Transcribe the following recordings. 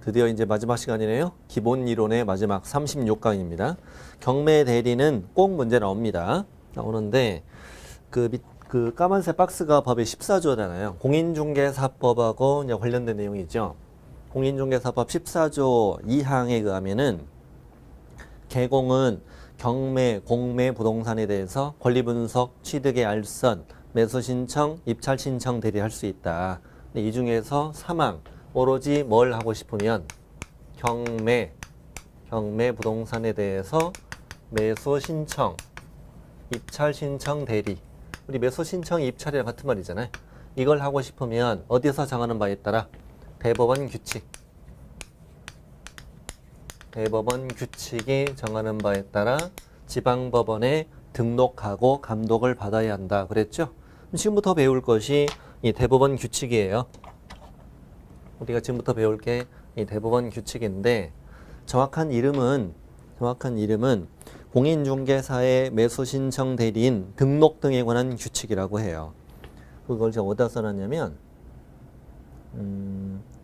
드디어 이제 마지막 시간이네요. 기본 이론의 마지막 36강입니다. 경매 대리는 꼭 문제 나옵니다. 나오는데 그 까만색 박스가 법의 14조잖아요. 공인중개사법하고 이제 관련된 내용이죠. 공인중개사법 14조 2항에 의하면은 개공은 경매, 공매 부동산에 대해서 권리분석, 취득의 알선, 매수신청, 입찰신청 대리할 수 있다. 근데 이 중에서 3항, 오로지 뭘 하고 싶으면 경매 부동산에 대해서 매수신청, 입찰신청 대리. 우리 매수신청, 입찰이랑 같은 말이잖아요. 이걸 하고 싶으면 어디서 정하는 바에 따라 대법원 규칙이 정하는 바에 따라 지방법원에 등록하고 감독을 받아야 한다. 그랬죠? 지금부터 배울 것이 이 대법원 규칙이에요. 우리가 지금부터 배울 게 이 대법원 규칙인데 정확한 이름은 공인중개사의 매수신청 대리인 등록 등에 관한 규칙이라고 해요. 그걸 제가 어디다 써놨냐면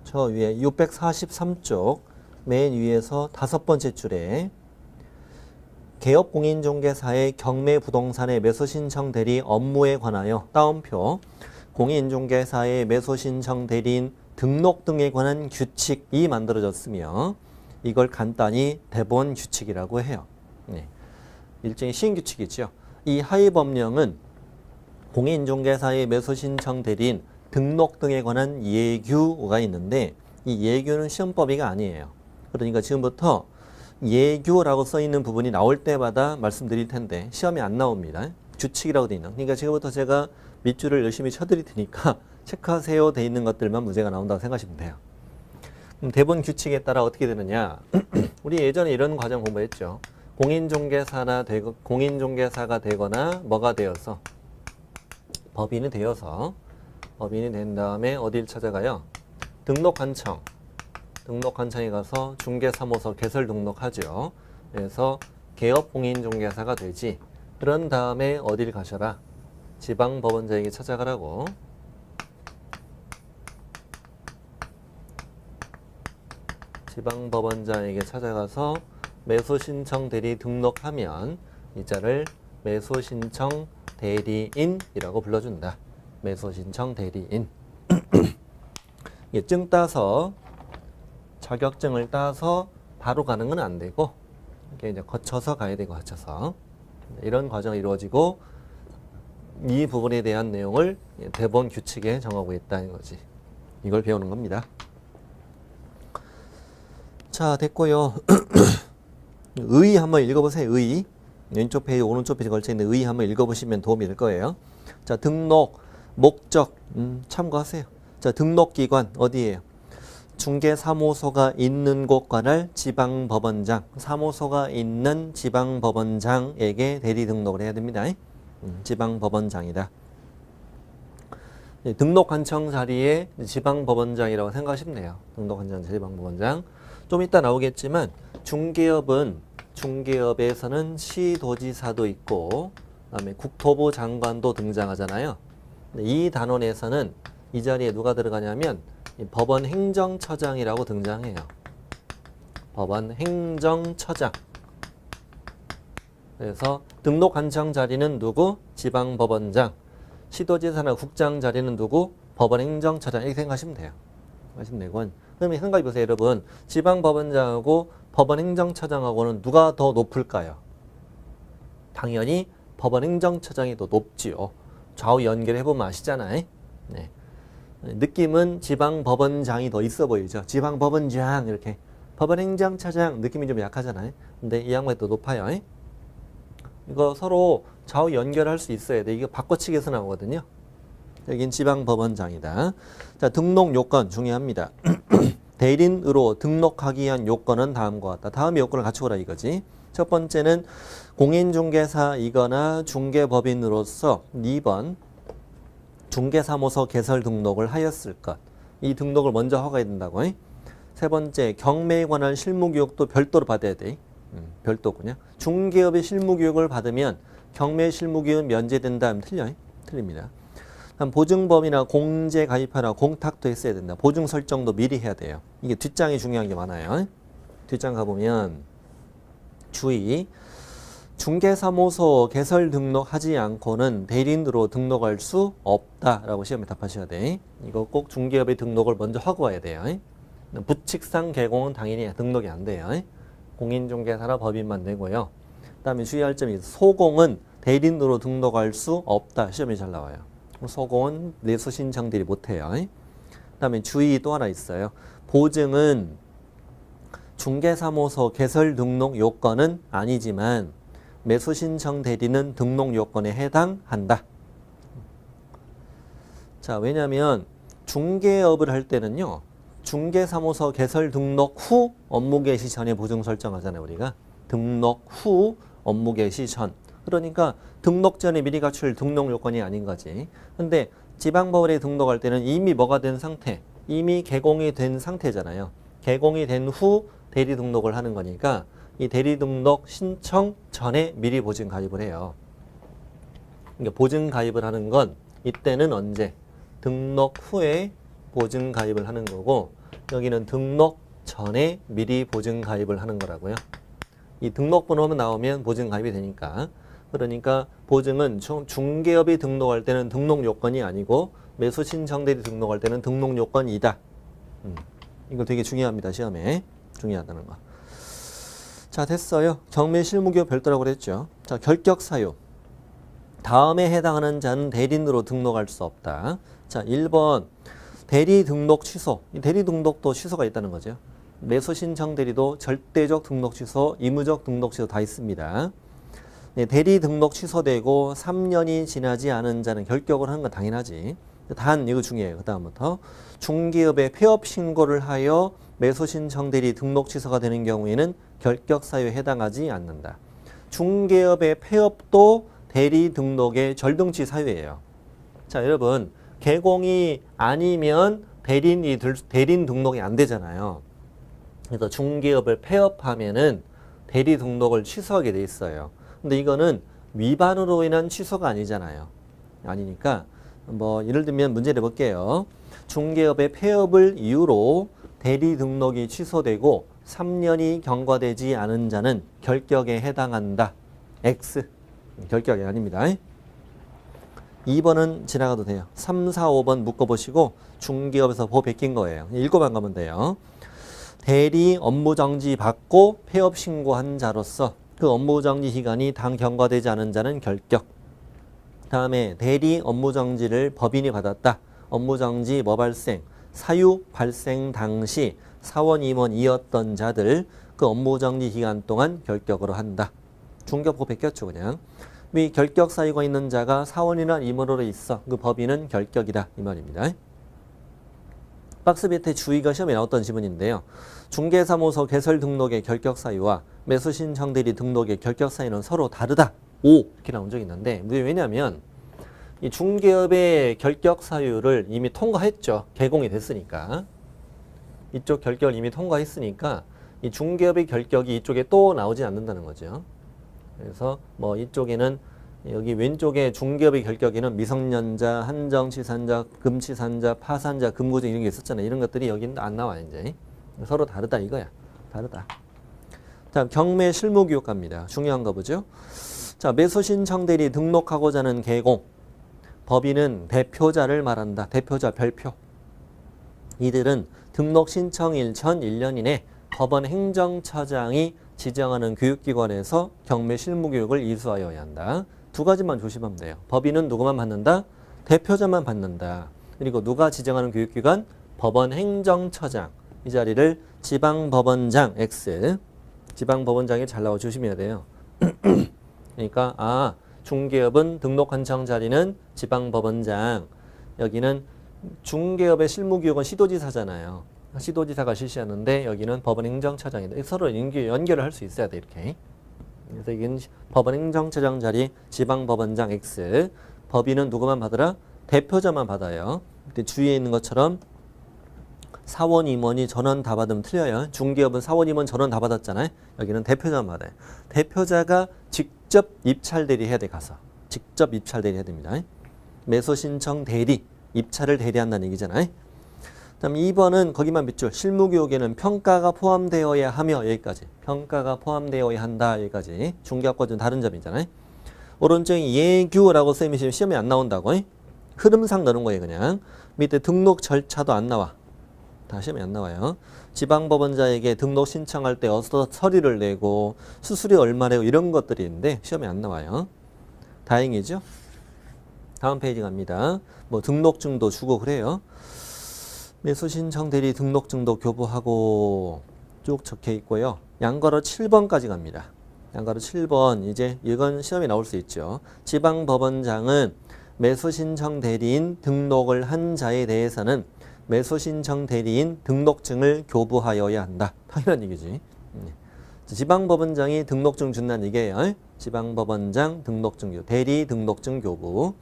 저 위에 643쪽 맨 위에서 5번째 줄에 개업공인중개사의 경매부동산의 매수신청 대리 업무에 관하여 따옴표 공인중개사의 매수신청 대리인 등록 등에 관한 규칙이 만들어졌으며 이걸 간단히 대법원 규칙이라고 해요. 네. 일종의 시행규칙이죠. 이 하위 법령은 공인중개사의 매수신청 대리인 등록 등에 관한 예규가 있는데 이 예규는 시험법이가 아니에요. 그러니까 지금부터 예규라고 써있는 부분이 나올 때마다 말씀드릴 텐데 시험에 안 나옵니다. 규칙이라고 돼 있는. 그러니까 지금부터 제가 밑줄을 열심히 쳐드릴 테니까 체크하세요 돼 있는 것들만 문제가 나온다고 생각하시면 돼요. 그럼 대법원 규칙에 따라 어떻게 되느냐. 우리 예전에 이런 과정 공부했죠. 공인중개사가 되거나 뭐가 되어서 법인이 된 다음에 어딜 찾아가요? 등록관청에 가서 중개사무소 개설 등록하죠. 그래서 개업공인중개사가 되지. 그런 다음에 어딜 가셔라? 지방법원장에게 찾아가라고. 지방법원장에게 찾아가서 매수신청 대리 등록하면 이 자를 매수신청 대리인이라고 불러준다. 매수신청 대리인. 증 따서 자격증을 따서 바로 가는 건 안 되고 이렇게 이제 거쳐서 가야 되고 거쳐서 이런 과정이 이루어지고 이 부분에 대한 내용을 대법원 규칙에 정하고 있다는 거지. 이걸 배우는 겁니다. 자, 됐고요. 의 한번 읽어보세요. 의. 왼쪽 페이지, 오른쪽 페이지 걸쳐있는 의 한번 읽어보시면 도움이 될 거예요. 자, 등록, 목적, 참고하세요. 자, 등록기관 어디예요? 중개사무소가 있는 곳 관할 지방법원장, 사무소가 있는 지방법원장에게 대리 등록을 해야 됩니다. 지방법원장이다. 등록관청 자리에 지방법원장이라고 생각하시면 돼요. 등록관청 지방법원장. 좀 이따 나오겠지만 중개업에서는 시도지사도 있고 그다음에 국토부 장관도 등장하잖아요. 이 단원에서는 이 자리에 누가 들어가냐면 법원 행정처장이라고 등장해요. 법원 행정처장. 그래서 등록관청 자리는 누구? 지방법원장. 시도지사나 국장 자리는 누구? 법원 행정처장. 이렇게 생각하시면 돼요. 하시면 되고. 그러면 생각해 보세요, 여러분. 지방법원장하고 법원 행정처장하고는 누가 더 높을까요? 당연히 법원 행정처장이 더 높지요. 좌우 연결해보면 아시잖아요. 네. 느낌은 지방법원장이 더 있어 보이죠. 지방법원장 이렇게. 법원 행정처장 느낌이 좀 약하잖아요. 근데 이 양반이 더 높아요. 이거 서로 좌우 연결할 수 있어야 돼. 이게 바꿔치기에서 나오거든요. 여긴 지방법원장이다. 자, 등록 요건 중요합니다. 대리인으로 등록하기 위한 요건은 다음과 같다. 다음의 요건을 갖추거라 이거지. 첫 번째는 공인중개사이거나 중개법인으로서 2번 중개사무소 개설 등록을 하였을 것. 이 등록을 먼저 허가해야 된다고. 세 번째, 경매에 관한 실무교육도 별도로 받아야 돼. 별도군요. 중개업의 실무교육을 받으면 경매 실무교육은 면제된다 하면 틀려요? 틀립니다. 보증범이나 공제 가입하나 공탁도 했어야 된다. 보증 설정도 미리 해야 돼요. 이게 뒷장이 중요한 게 많아요. 뒷장 가보면 주의. 중개사무소 개설 등록하지 않고는 대리인으로 등록할 수 없다라고 시험에 답하셔야 돼. 이거 꼭 중개업의 등록을 먼저 하고 와야 돼요. 부칙상 개공은 당연히 등록이 안 돼요. 공인중개사나 법인만 되고요. 그 다음에 주의할 점이 소공은 대리인으로 등록할 수 없다. 시험에 잘 나와요. 소공은 매수 신청 대리 못해요. 그 다음에 주의 또 하나 있어요. 보증은 중개사무소 개설 등록 요건은 아니지만 매수 신청 대리는 등록 요건에 해당한다. 자, 왜냐하면 중개업을 할 때는요. 중개사무소 개설 등록 후 업무 개시 전에 보증 설정하잖아요. 우리가. 등록 후 업무 개시 전. 그러니까 등록 전에 미리 갖출 등록 요건이 아닌 거지. 근데 지방법원에 등록할 때는 이미 뭐가 된 상태? 이미 개공이 된 상태잖아요. 개공이 된 후 대리 등록을 하는 거니까 이 대리 등록 신청 전에 미리 보증 가입을 해요. 그러니까 보증 가입을 하는 건 이때는 언제? 등록 후에 보증 가입을 하는 거고 여기는 등록 전에 미리 보증 가입을 하는 거라고요. 이 등록번호만 나오면 보증 가입이 되니까. 그러니까 보증은 중개업이 등록할 때는 등록 요건이 아니고 매수 신청 대리 등록할 때는 등록 요건이다. 이거 되게 중요합니다. 시험에. 중요하다는 거. 자, 됐어요. 경매 실무기호 별도라고 그랬죠. 자, 결격 사유. 다음에 해당하는 자는 대리인으로 등록할 수 없다. 자, 1번 대리 등록 취소. 이 대리 등록도 취소가 있다는 거죠. 매수 신청 대리도 절대적 등록 취소, 의무적 등록 취소 다 있습니다. 네, 대리 등록 취소되고 3년이 지나지 않은 자는 결격을 하는 건 당연하지. 단 이거 중요해요. 그 다음부터 중개업에 폐업 신고를 하여 매수 신청 대리 등록 취소가 되는 경우에는 결격 사유에 해당하지 않는다. 중개업의 폐업도 대리 등록의 절등치 사유예요. 자, 여러분 개공이 아니면 대리인 등록이 안 되잖아요. 그래서 중개업을 폐업하면은 대리 등록을 취소하게 돼 있어요. 근데 이거는 위반으로 인한 취소가 아니잖아요. 아니니까 뭐 예를 들면 문제 내볼게요. 중개업의 폐업을 이유로 대리 등록이 취소되고 3년이 경과되지 않은 자는 결격에 해당한다. X. 결격이 아닙니다. 2번은 지나가도 돼요. 3, 4, 5번 묶어보시고 중개업에서 보 베낀 거예요. 읽어만 가면 돼요. 대리 업무정지 받고 폐업 신고한 자로서 그 업무정지 기간이 단 경과되지 않은 자는 결격. 다음에 대리 업무정지를 법인이 받았다. 업무정지 뭐 발생? 사유 발생 당시 사원 임원이었던 자들 그 업무정지 기간 동안 결격으로 한다. 중개업 보 베꼈죠 그냥. 이 결격 사유가 있는 자가 사원이나 임원으로 있어. 그 법인은 결격이다. 이 말입니다. 박스 밑에 주의가 시험에 나왔던 지문인데요. 중개사무소 개설 등록의 결격 사유와 매수 신청 대리 등록의 결격 사유는 서로 다르다. 오! 이렇게 나온 적이 있는데 왜냐하면 이 중개업의 결격 사유를 이미 통과했죠. 개공이 됐으니까. 이쪽 결격을 이미 통과했으니까 이 중개업의 결격이 이쪽에 또 나오지 않는다는 거죠. 그래서 뭐 이쪽에는 여기 왼쪽에 중개업의 결격에는 미성년자, 한정치산자, 금치산자, 파산자, 금고증 이런 게 있었잖아요. 이런 것들이 여기는 안 나와요. 이제 서로 다르다 이거야. 다르다. 다음 경매 실무교육 갑니다. 중요한 거 보죠. 자, 매수 신청 대리 등록하고자 하는 개공. 법인은 대표자를 말한다. 대표자 별표. 이들은 등록 신청일 전 1년 이내 법원 행정처장이 지정하는 교육기관에서 경매 실무교육을 이수하여야 한다. 두 가지만 조심하면 돼요. 법인은 누구만 받는다? 대표자만 받는다. 그리고 누가 지정하는 교육기관? 법원 행정처장. 이 자리를 지방법원장 X. 지방법원장이 잘 나와 주시면 돼요. 그러니까 중개업은 등록 관청 자리는 지방법원장. 여기는 중개업의 실무교육은 시도지사잖아요. 시도지사가 실시하는데 여기는 법원 행정처장이다. 서로 연결을 할 수 있어야 돼 이렇게. 그래서 이건 법원 행정처장 자리 지방법원장 X. 법인은 누구만 받으라? 대표자만 받아요. 그때 주위에 있는 것처럼 사원 임원이 전원 다 받으면 틀려요. 중개업은 사원 임원 전원 다 받았잖아요. 여기는 대표자만 받아요. 대표자가 직접 입찰 대리해야 돼 가서. 직접 입찰 대리해야 됩니다. 매수 신청 대리, 입찰을 대리한다는 얘기잖아요. 다음 2번은 거기만 밑줄. 실무교육에는 평가가 포함되어야 하며 여기까지. 평가가 포함되어야 한다 여기까지. 중개학과 좀 다른 점이잖아요. 오른쪽에 예규라고 쌤이 시험에 안 나온다고. 흐름상 넣는 거예요 그냥. 밑에 등록 절차도 안 나와. 다 시험에 안 나와요. 지방법원자에게 등록 신청할 때 어디서 서류를 내고 수수료 얼마래요 이런 것들이 있는데 시험에 안 나와요. 다행이죠. 다음 페이지 갑니다. 뭐 등록증도 주고 그래요. 매수신청 대리 등록증도 교부하고 쭉 적혀 있고요. 양가로 7번까지 갑니다. 양가로 7번 이제 이건 시험에 나올 수 있죠. 지방법원장은 매수신청 대리인 등록을 한 자에 대해서는 매수신청 대리인 등록증을 교부하여야 한다. 당연한 얘기지. 지방법원장이 등록증 준다는 얘기예요. 지방법원장 등록증 교부, 대리 등록증 교부.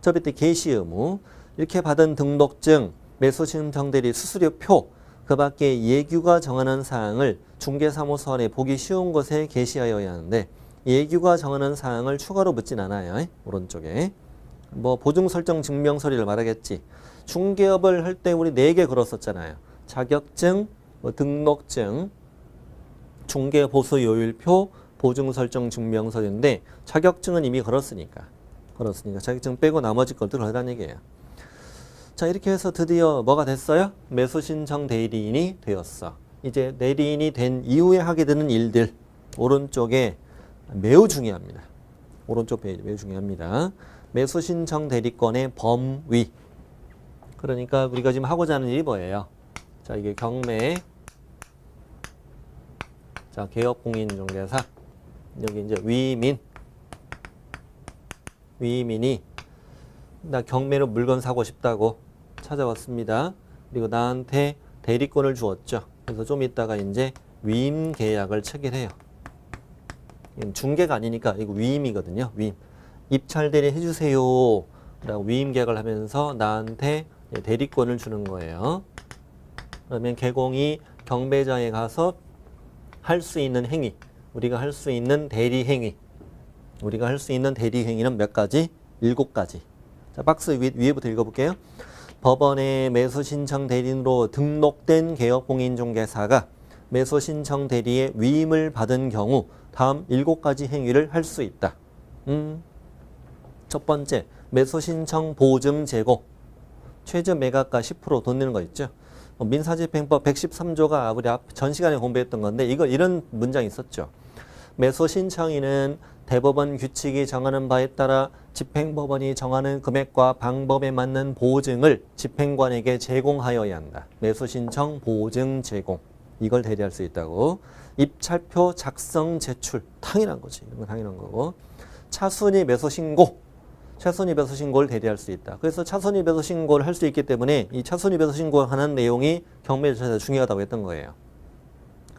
저 밑에 개시 의무. 이렇게 받은 등록증, 매수신청 대리 수수료표, 그 밖에 예규가 정하는 사항을 중개사무소 안에 보기 쉬운 곳에 게시하여야 하는데 예규가 정하는 사항을 추가로 묻진 않아요. 오른쪽에. 뭐 보증 설정 증명서류를 말하겠지. 중개업을 할 때 우리 4개 걸었었잖아요. 자격증, 뭐 등록증, 중개보수요율표, 보증 설정 증명서류인데 자격증은 이미 걸었으니까 자격증 빼고 나머지 것들 걸으라는 얘기예요. 자 이렇게 해서 드디어 뭐가 됐어요? 매수신청 대리인이 되었어. 이제 대리인이 된 이후에 하게 되는 일들 오른쪽에 매우 중요합니다. 오른쪽 페이지 매우 중요합니다. 매수신청 대리권의 범위. 그러니까 우리가 지금 하고자 하는 일이 뭐예요? 자 이게 경매, 자 개업공인중개사, 여기 이제 위민이 나 경매로 물건 사고 싶다고 찾아왔습니다. 그리고 나한테 대리권을 주었죠. 그래서 좀 이따가 이제 위임 계약을 체결해요. 이건 중개가 아니니까 이거 위임이거든요. 위임. 입찰 대리 해주세요. 라고 위임 계약을 하면서 나한테 대리권을 주는 거예요. 그러면 개공이 경매장에 가서 할 수 있는 행위, 우리가 할 수 있는 대리 행위, 우리가 할 수 있는 대리 행위는 몇 가지? 7가지. 자, 박스 위에부터 읽어볼게요. 법원에 매수신청 대리인으로 등록된 개업공인중개사가 매수신청 대리의 위임을 받은 경우 다음 7가지 행위를 할 수 있다. 첫 번째, 매수신청 보증 제공. 최저 매각가 10% 돈 내는 거 있죠. 민사집행법 113조가 우리 전 시간에 공부했던 건데 이런 문장이 있었죠. 매수신청인은 대법원 규칙이 정하는 바에 따라 집행법원이 정하는 금액과 방법에 맞는 보증을 집행관에게 제공하여야 한다. 매수신청 보증 제공. 이걸 대리할 수 있다고. 입찰표 작성 제출. 당연한 거지. 이런 건 당연한 거고. 차순위 매수신고. 차순위 배수 신고를 대리할 수 있다. 그래서 차순위 배수 신고를 할 수 있기 때문에 이 차순위 배수 신고에 관한 내용이 경매절차에서 중요하다고 했던 거예요.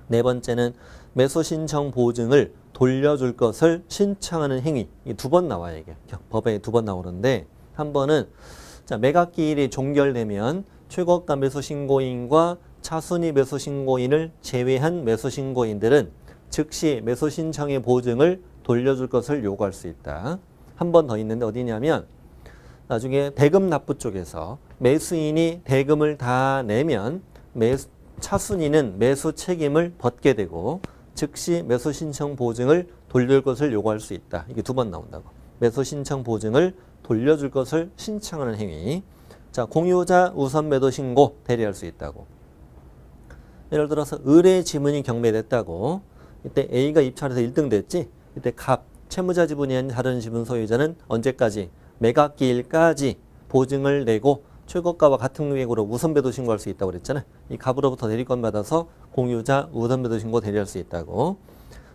네 번째는 매수 신청 보증을 돌려줄 것을 신청하는 행위. 이 2번 나와요. 이게 법에 2번 나오는데 한 번은 자, 매각기일이 종결되면 최고가 매수 신고인과 차순위 매수 신고인을 제외한 매수 신고인들은 즉시 매수 신청의 보증을 돌려줄 것을 요구할 수 있다. 한 번 더 있는데 어디냐면 나중에 대금 납부 쪽에서 매수인이 대금을 다 내면 차순위는 매수 책임을 벗게 되고 즉시 매수 신청 보증을 돌릴 것을 요구할 수 있다. 이게 2번 나온다고. 매수 신청 보증을 돌려줄 것을 신청하는 행위. 자, 공유자 우선 매도 신고 대리할 수 있다고. 예를 들어서 의뢰 지문이 경매됐다고. 이때 A가 입찰해서 1등 됐지. 이때 채무자 지분이 아닌 다른 지분 소유자는 언제까지? 매각기일까지 보증을 내고 최고가와 같은 금액으로 우선배도 신고할 수 있다고 그랬잖아요. 이 갑으로부터 대리권 받아서 공유자 우선배도 신고 대리할 수 있다고.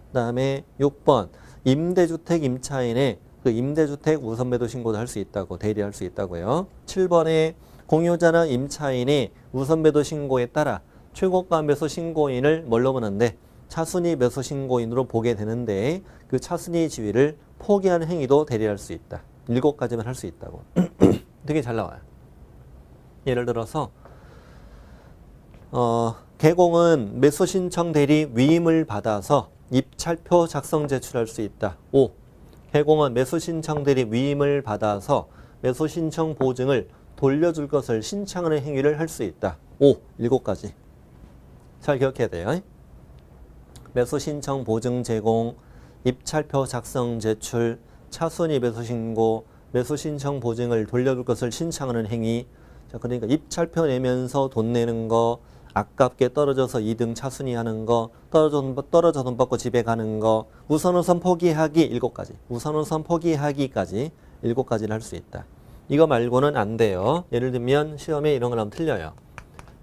그 다음에 6번 임대주택 임차인의 그 임대주택 우선배도 신고도 할 수 있다고 대리할 수 있다고요. 7번에 공유자나 임차인의 우선배도 신고에 따라 최고가 매수 신고인을 뭘로 보는데 차순위 매수 신고인으로 보게 되는데 그 차순위 지위를 포기하는 행위도 대리할 수 있다. 7가지만 할 수 있다고. 되게 잘 나와요. 예를 들어서 개공은 매수 신청 대리 위임을 받아서 입찰표 작성 제출할 수 있다. 5. 개공은 매수 신청 대리 위임을 받아서 매수 신청 보증을 돌려줄 것을 신청하는 행위를 할 수 있다. 5. 7가지. 잘 기억해야 돼요. 매수 신청 보증 제공, 입찰표 작성 제출, 차순위 매수 신고, 매수 신청 보증을 돌려줄 것을 신청하는 행위. 자, 그러니까 입찰표 내면서 돈 내는 거, 아깝게 떨어져서 2등 차순위 하는 거, 떨어져 돈 받고 집에 가는 거, 우선 포기하기 7가지. 우선 포기하기까지 7가지를 할 수 있다. 이거 말고는 안 돼요. 예를 들면 시험에 이런 걸 하면 틀려요.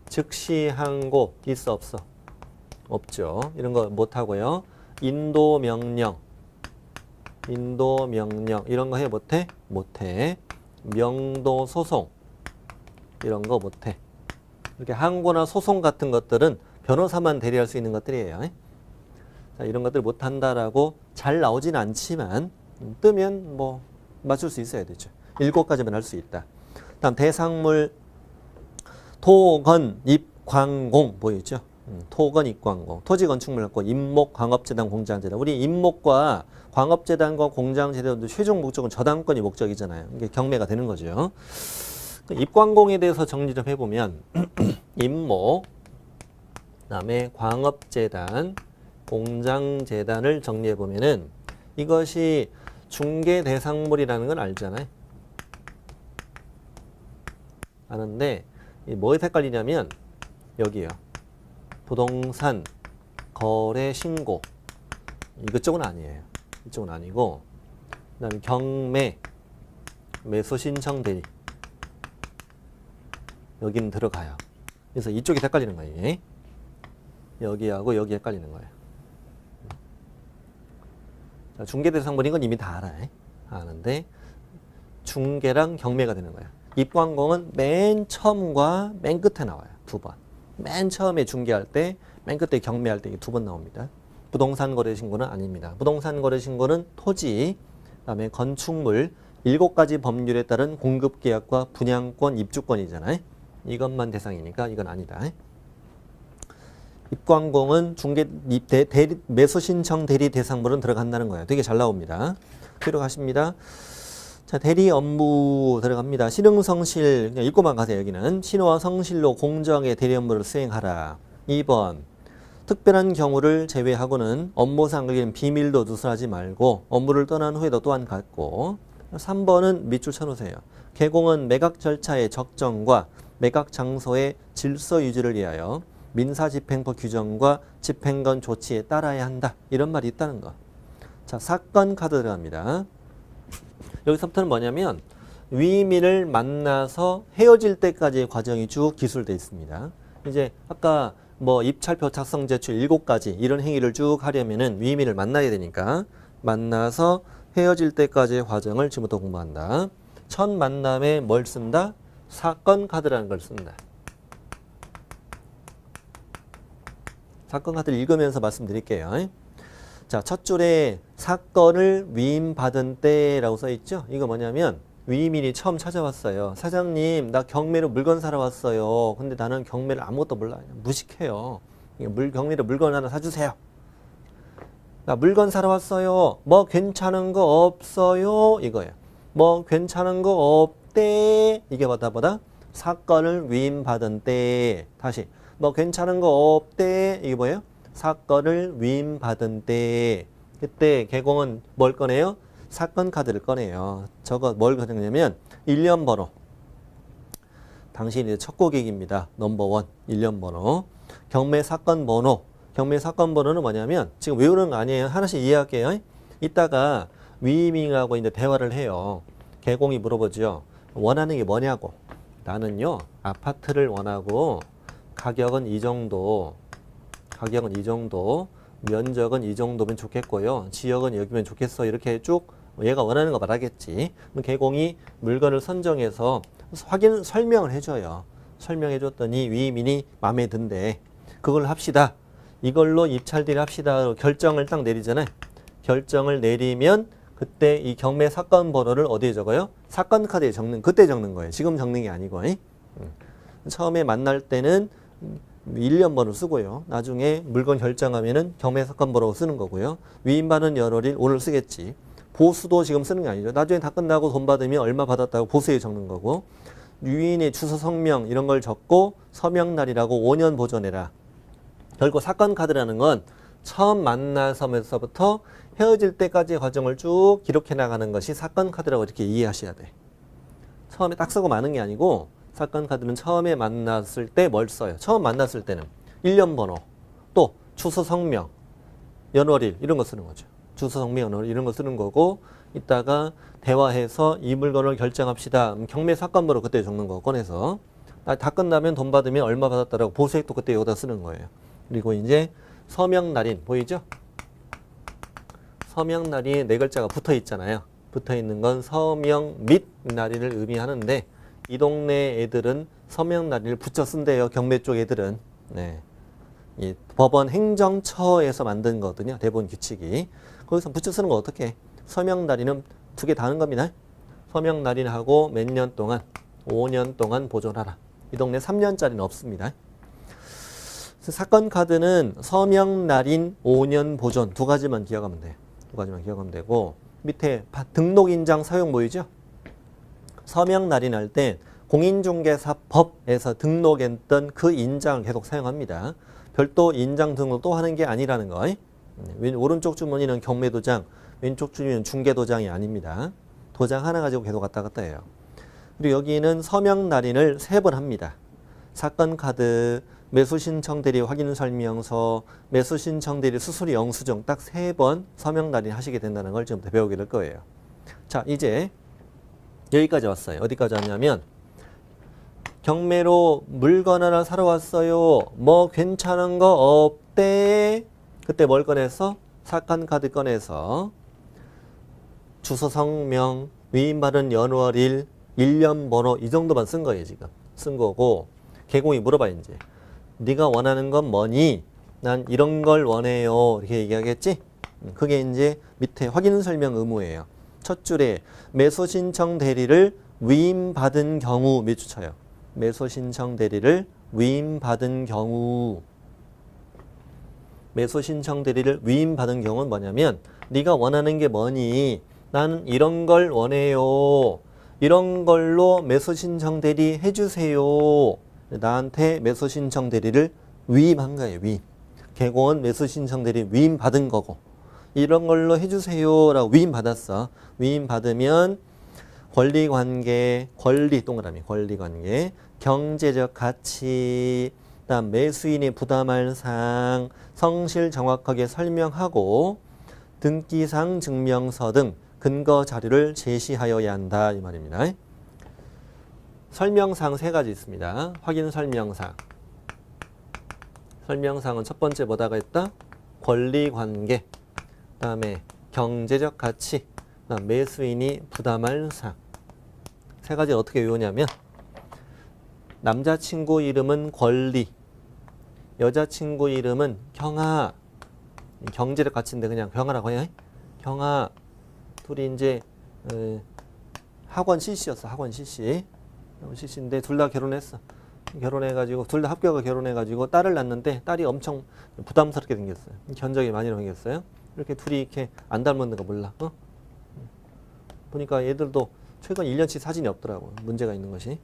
즉시 항고 있어 없어? 없죠. 이런 거 못하고요. 인도 명령 이런 거 해 못해? 못해. 명도 소송 이런 거 못해. 이렇게 항고나 소송 같은 것들은 변호사만 대리할 수 있는 것들이에요. 자, 이런 것들 못한다라고 잘 나오진 않지만 뜨면 뭐 맞출 수 있어야 되죠. 7가지만 할 수 있다. 다음 대상물 토건 입광공 보이죠? 토건 입광공 토지건축물학고 임목 광업재단 공장재단. 우리 임목과 광업재단과 공장재단도 최종 목적은 저당권이 목적이잖아요. 이게 경매가 되는 거죠. 입광공에 대해서 정리 좀 해보면 임목, 그다음에 광업재단, 공장재단을 정리해보면은 이것이 중개 대상물이라는 건 알잖아요. 아는데 뭐에 헷갈리냐면 여기요. 부동산 거래 신고 이쪽은 아니에요. 이쪽은 아니고 그다음에 경매 매수 신청 대리 여기는 들어가요. 그래서 이쪽이 헷갈리는 거예요. 여기하고 여기 헷갈리는 거예요. 자, 중개 대상물인 건 이미 다 알아요. 아는데 중개랑 경매가 되는 거예요. 입광공은 맨 처음과 맨 끝에 나와요. 2번. 맨 처음에 중개할 때, 맨 끝에 경매할 때 2번 나옵니다. 부동산 거래 신고는 아닙니다. 부동산 거래 신고는 토지, 그다음에 건축물 7가지 법률에 따른 공급 계약과 분양권, 입주권이잖아요. 이것만 대상이니까 이건 아니다. 입광공은 중개 매수 신청 대리 대상물은 들어간다는 거예요. 되게 잘 나옵니다. 들어가십니다. 자, 대리 업무 들어갑니다. 신흥성실, 그냥 읽고만 가세요. 여기는 신호와 성실로 공정하게 대리 업무를 수행하라. 2번, 특별한 경우를 제외하고는 업무상 비밀도 누설하지 말고 업무를 떠난 후에도 또한 갖고. 3번은 밑줄 쳐놓으세요. 개공은 매각 절차의 적정과 매각 장소의 질서 유지를 위하여 민사집행법 규정과 집행관 조치에 따라야 한다. 이런 말이 있다는 거. 자, 사건 카드 들어갑니다. 여기서부터는 뭐냐면 위민을 만나서 헤어질 때까지의 과정이 쭉 기술되어 있습니다. 이제 아까 뭐 입찰표 작성 제출 7가지 이런 행위를 쭉 하려면은 위민을 만나야 되니까 만나서 헤어질 때까지의 과정을 지금부터 공부한다. 첫 만남에 뭘 쓴다? 사건 카드라는 걸 쓴다. 사건 카드를 읽으면서 말씀드릴게요. 자, 첫 줄에 사건을 위임받은 때라고 써 있죠? 이거 뭐냐면 위임인이 처음 찾아왔어요. 사장님, 나 경매로 물건 사러 왔어요. 근데 나는 경매를 아무것도 몰라. 무식해요. 경매로 물건 하나 사주세요. 나 물건 사러 왔어요. 뭐 괜찮은 거 없어요? 이거예요. 뭐 괜찮은 거 없대. 이게 뭐다? 사건을 위임받은 때. 다시. 뭐 괜찮은 거 없대. 이게 뭐예요? 사건을 위임받은 때. 그때 개공은 뭘 꺼내요? 사건 카드를 꺼내요. 저거 뭘 꺼내냐면 1년 번호. 당신이 첫 고객입니다. 넘버원 1년 번호. 경매 사건 번호. 경매 사건 번호는 뭐냐면 지금 외우는 거 아니에요. 하나씩 이해할게요. 이따가 위임인하고 이제 대화를 해요. 개공이 물어보죠. 원하는 게 뭐냐고. 나는요, 아파트를 원하고 가격은 이 정도, 면적은 이 정도면 좋겠고요. 지역은 여기면 좋겠어. 이렇게 쭉 얘가 원하는 거 말하겠지. 그럼 개공이 물건을 선정해서 설명을 해줘요. 설명해줬더니 위임인이 마음에 든대. 그걸 합시다. 이걸로 입찰대리 합시다. 결정을 딱 내리잖아요. 결정을 내리면 그때 이 경매 사건 번호를 어디에 적어요? 사건 카드에 그때 적는 거예요. 지금 적는 게 아니고. 처음에 만날 때는 1년 번호 쓰고요. 나중에 물건 결정하면은 경매 사건 번호 쓰는 거고요. 위임받은 연월일 오늘 쓰겠지. 보수도 지금 쓰는 게 아니죠. 나중에 다 끝나고 돈 받으면 얼마 받았다고 보수에 적는 거고, 유인의 주소 성명 이런 걸 적고 서명날이라고 5년 보존해라. 결국 사건 카드라는 건 처음 만나서부터 헤어질 때까지의 과정을 쭉 기록해 나가는 것이 사건 카드라고 이렇게 이해하셔야 돼. 처음에 딱 쓰고 마는 게 아니고 사건 카드는 처음에 만났을 때 뭘 써요? 처음 만났을 때는 1년 번호, 또 주소 성명, 연월일 이런 거 쓰는 거죠. 주소 성명, 연월일 이런 거 쓰는 거고, 이따가 대화해서 이 물건을 결정합시다. 경매 사건 번호 그때 적는 거 꺼내서 다 끝나면 돈 받으면 얼마 받았다라고 보수액도 그때 여기다 쓰는 거예요. 그리고 이제 서명날인 보이죠? 서명날이 네 글자가 붙어 있잖아요. 붙어 있는 건 서명 및 날인을 의미하는데, 이 동네 애들은 서명날인을 붙여 쓴대요. 경매 쪽 애들은. 네. 이 법원 행정처에서 만든 거거든요. 대법원 규칙이. 거기서 붙여 쓰는 거 어떻게 해? 서명날인은 두 개 다는 겁니다. 서명날인하고 몇 년 동안? 5년 동안 보존하라. 이 동네 3년짜리는 없습니다. 사건 카드는 서명날인 5년 보존 두 가지만 기억하면 돼요. 두 가지만 기억하면 되고, 밑에 등록인장 사용 보이죠? 서명날인 할 때 공인중개사법에서 등록했던 그 인장을 계속 사용합니다. 별도 인장 등록 또 하는 게 아니라는 거. 오른쪽 주머니는 경매도장, 왼쪽 주머니는 중개도장이 아닙니다. 도장 하나 가지고 계속 왔다 갔다 해요. 그리고 여기는 서명날인을 3번 합니다. 사건 카드, 매수신청 대리 확인 설명서, 매수신청 대리 수수료 영수증 딱 3번 서명날인 하시게 된다는 걸 지금부터 배우게 될 거예요. 자, 이제 여기까지 왔어요. 어디까지 왔냐면, 경매로 물건 하나 사러 왔어요. 뭐 괜찮은 거 없대. 그때 뭘 꺼내서? 사건 카드 꺼내서 주소 성명, 위임받은 연월일, 1년 번호 이 정도만 쓴 거예요. 지금 쓴 거고, 개공이 물어봐. 이제 네가 원하는 건 뭐니? 난 이런 걸 원해요. 이렇게 얘기하겠지? 그게 이제 밑에 확인 설명 의무예요. 첫 줄에 매수신청 대리를 위임받은 경우 몇 줄 쳐요? 매수신청 대리를 위임받은 경우. 매수신청 대리를 위임받은 경우는 뭐냐면, 네가 원하는 게 뭐니? 나는 이런 걸 원해요. 이런 걸로 매수신청 대리 해주세요. 나한테 매수신청 대리를 위임한 거예요. 위임. 개공은 매수신청 대리 위임받은 거고, 이런 걸로 해주세요 라고 위임받았어. 위임받으면 권리관계, 권리 동그라미, 권리관계, 경제적 가치, 그다음 매수인이 부담할 사항, 성실 정확하게 설명하고 등기상 증명서 등 근거 자료를 제시하여야 한다 이 말입니다. 설명사항 3가지 있습니다. 확인 설명사항. 설명사항은 첫 번째 뭐다가 있다? 권리관계, 그 다음에 경제적 가치, 그다음 매수인이 부담할 사항. 3가지 어떻게 외우냐면, 남자친구 이름은 권리, 여자친구 이름은 경아. 경제적 가치인데 그냥 경아라고 해요. 경아. 둘이 이제 학원 CC였어. 학원 CC. CC인데 둘 다 결혼했어. 결혼해가지고 둘 다 합격을 결혼해가지고 딸을 낳는데 딸이 엄청 부담스럽게 생겼어요. 견적이 많이 생겼어요. 이렇게 둘이 이렇게 안 닮았는 거 몰라. 보니까 얘들도 최근 1년치 사진이 없더라고. 문제가 있는 것이.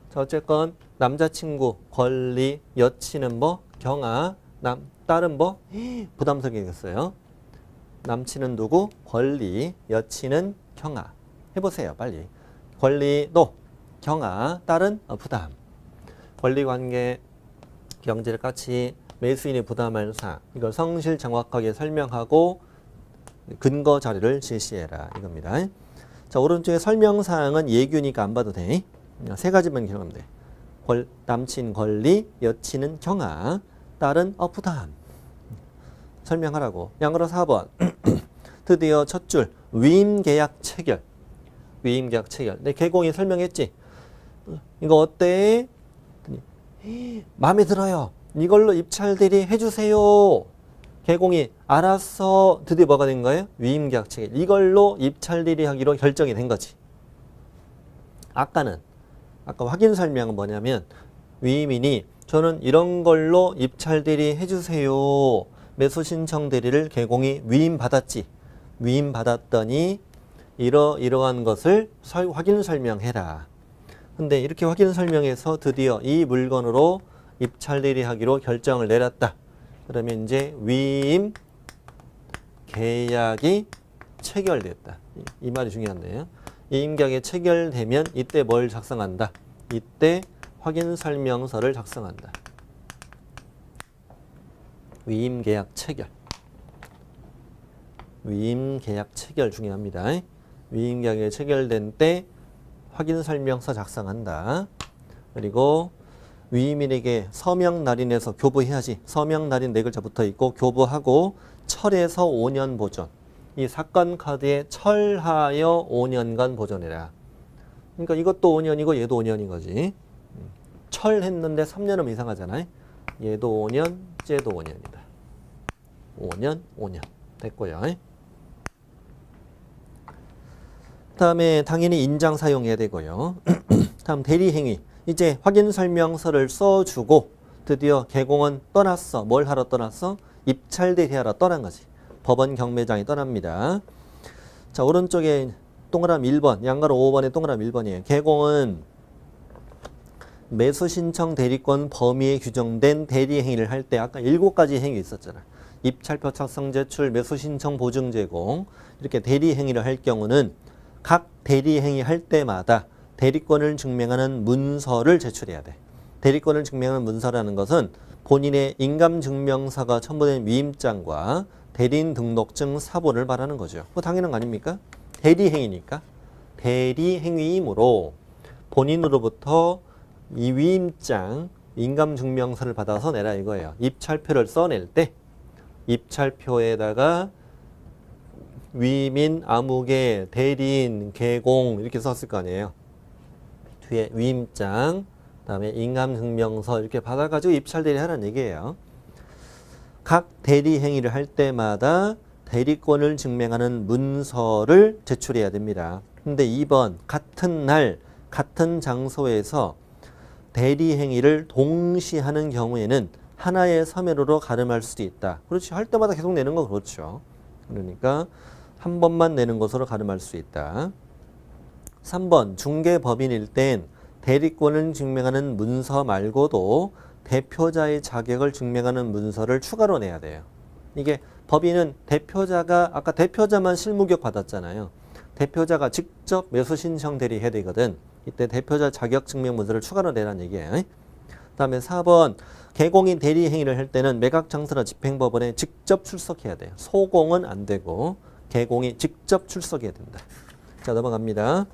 자, 어쨌건 남자친구 권리, 여친은 뭐 경아, 딸은 뭐 부담스럽게 생겼어요. 남친은 누구? 권리, 여친은 경아. 해보세요, 빨리. 권리도 경아, 딸은 부담. 권리관계, 경제적 가치, 매수인이 부담할 사항. 이걸 성실 정확하게 설명하고 근거 자료를 제시해라 이겁니다. 자, 오른쪽에 설명사항은 예규니까 안 봐도 돼. 3가지만 기억하면 돼. 남친 권리, 여친은 경아, 딸은 부담. 설명하라고. 양으로 4번. 드디어 첫 줄 위임계약 체결. 위임계약 체결. 내 개공이 설명했지. 이거 어때? 마음에 들어요. 이걸로 입찰 대리 해주세요. 개공이 알았어. 드디어 뭐가 된 거예요? 위임계약 체결. 이걸로 입찰 대리 하기로 결정이 된 거지. 아까 확인 설명은 뭐냐면, 위임인이 저는 이런 걸로 입찰 대리 해주세요. 매수 신청 대리를 개공이 위임받았지. 위임받았더니 이러한 것을 확인 설명해라. 근데 이렇게 확인 설명해서 드디어 이 물건으로 입찰 대리하기로 결정을 내렸다. 그러면 이제 위임 계약이 체결됐다. 이 말이 중요한데요. 위임 계약이 체결되면 이때 뭘 작성한다? 이때 확인 설명서를 작성한다. 위임 계약 체결. 위임 계약 체결 중요합니다. 위임 계약이 체결된 때 확인 설명서 작성한다. 그리고 위임인에게 서명 날인해서 교부해야지. 서명 날인 네 글자 붙어 있고 교부하고 철에서 5년 보존. 이 사건 카드에 철하여 5년간 보존해라. 그러니까 이것도 5년이고 얘도 5년인 거지. 철했는데 3년은 이상하잖아요. 얘도 5년, 쟤도 5년이다. 5년, 5년. 됐고요. 다음에 당연히 인장 사용해야 되고요. 다음 대리행위. 이제 확인 설명서를 써주고 드디어 개공은 떠났어. 뭘 하러 떠났어? 입찰 대리하러 떠난 거지. 법원 경매장에 떠납니다. 자, 오른쪽에 동그라미 1번, 양가로 5번에 동그라미 1번이에요. 개공은 매수 신청 대리권 범위에 규정된 대리 행위를 할 때 아까 7가지 행위 있었잖아. 입찰표 작성 제출, 매수 신청 보증 제공. 이렇게 대리 행위를 할 경우는 각 대리 행위 할 때마다 대리권을 증명하는 문서를 제출해야 돼. 대리권을 증명하는 문서라는 것은 본인의 인감증명서가 첨부된 위임장과 대리인 등록증 사본을 말하는 거죠. 뭐 당연한 거 아닙니까? 대리행위니까. 대리행위이므로 본인으로부터 이 위임장, 인감증명서를 받아서 내라 이거예요. 입찰표를 써낼 때 입찰표에다가 위임인, 아무개, 대리인, 개공 이렇게 썼을 거 아니에요. 뒤에 위임장, 그다음에 인감증명서 이렇게 받아가지고 입찰 대리하라는 얘기예요. 각 대리 행위를 할 때마다 대리권을 증명하는 문서를 제출해야 됩니다. 근데 2번 같은 날 같은 장소에서 대리 행위를 동시에 하는 경우에는 하나의 서면으로 가름할 수도 있다. 그렇지. 할 때마다 계속 내는 건 그렇죠. 그러니까 한 번만 내는 것으로 가름할 수 있다. 3번 중개법인일 땐 대리권을 증명하는 문서 말고도 대표자의 자격을 증명하는 문서를 추가로 내야 돼요. 이게 법인은 대표자가 아까 대표자만 실무격 받았잖아요. 대표자가 직접 매수 신청 대리해야 되거든. 이때 대표자 자격 증명 문서를 추가로 내라는 얘기예요. 그다음에 4번 개공인 대리 행위를 할 때는 매각장소나 집행법원에 직접 출석해야 돼요. 소공은 안 되고 개공이 직접 출석해야 된다. 자, 넘어갑니다.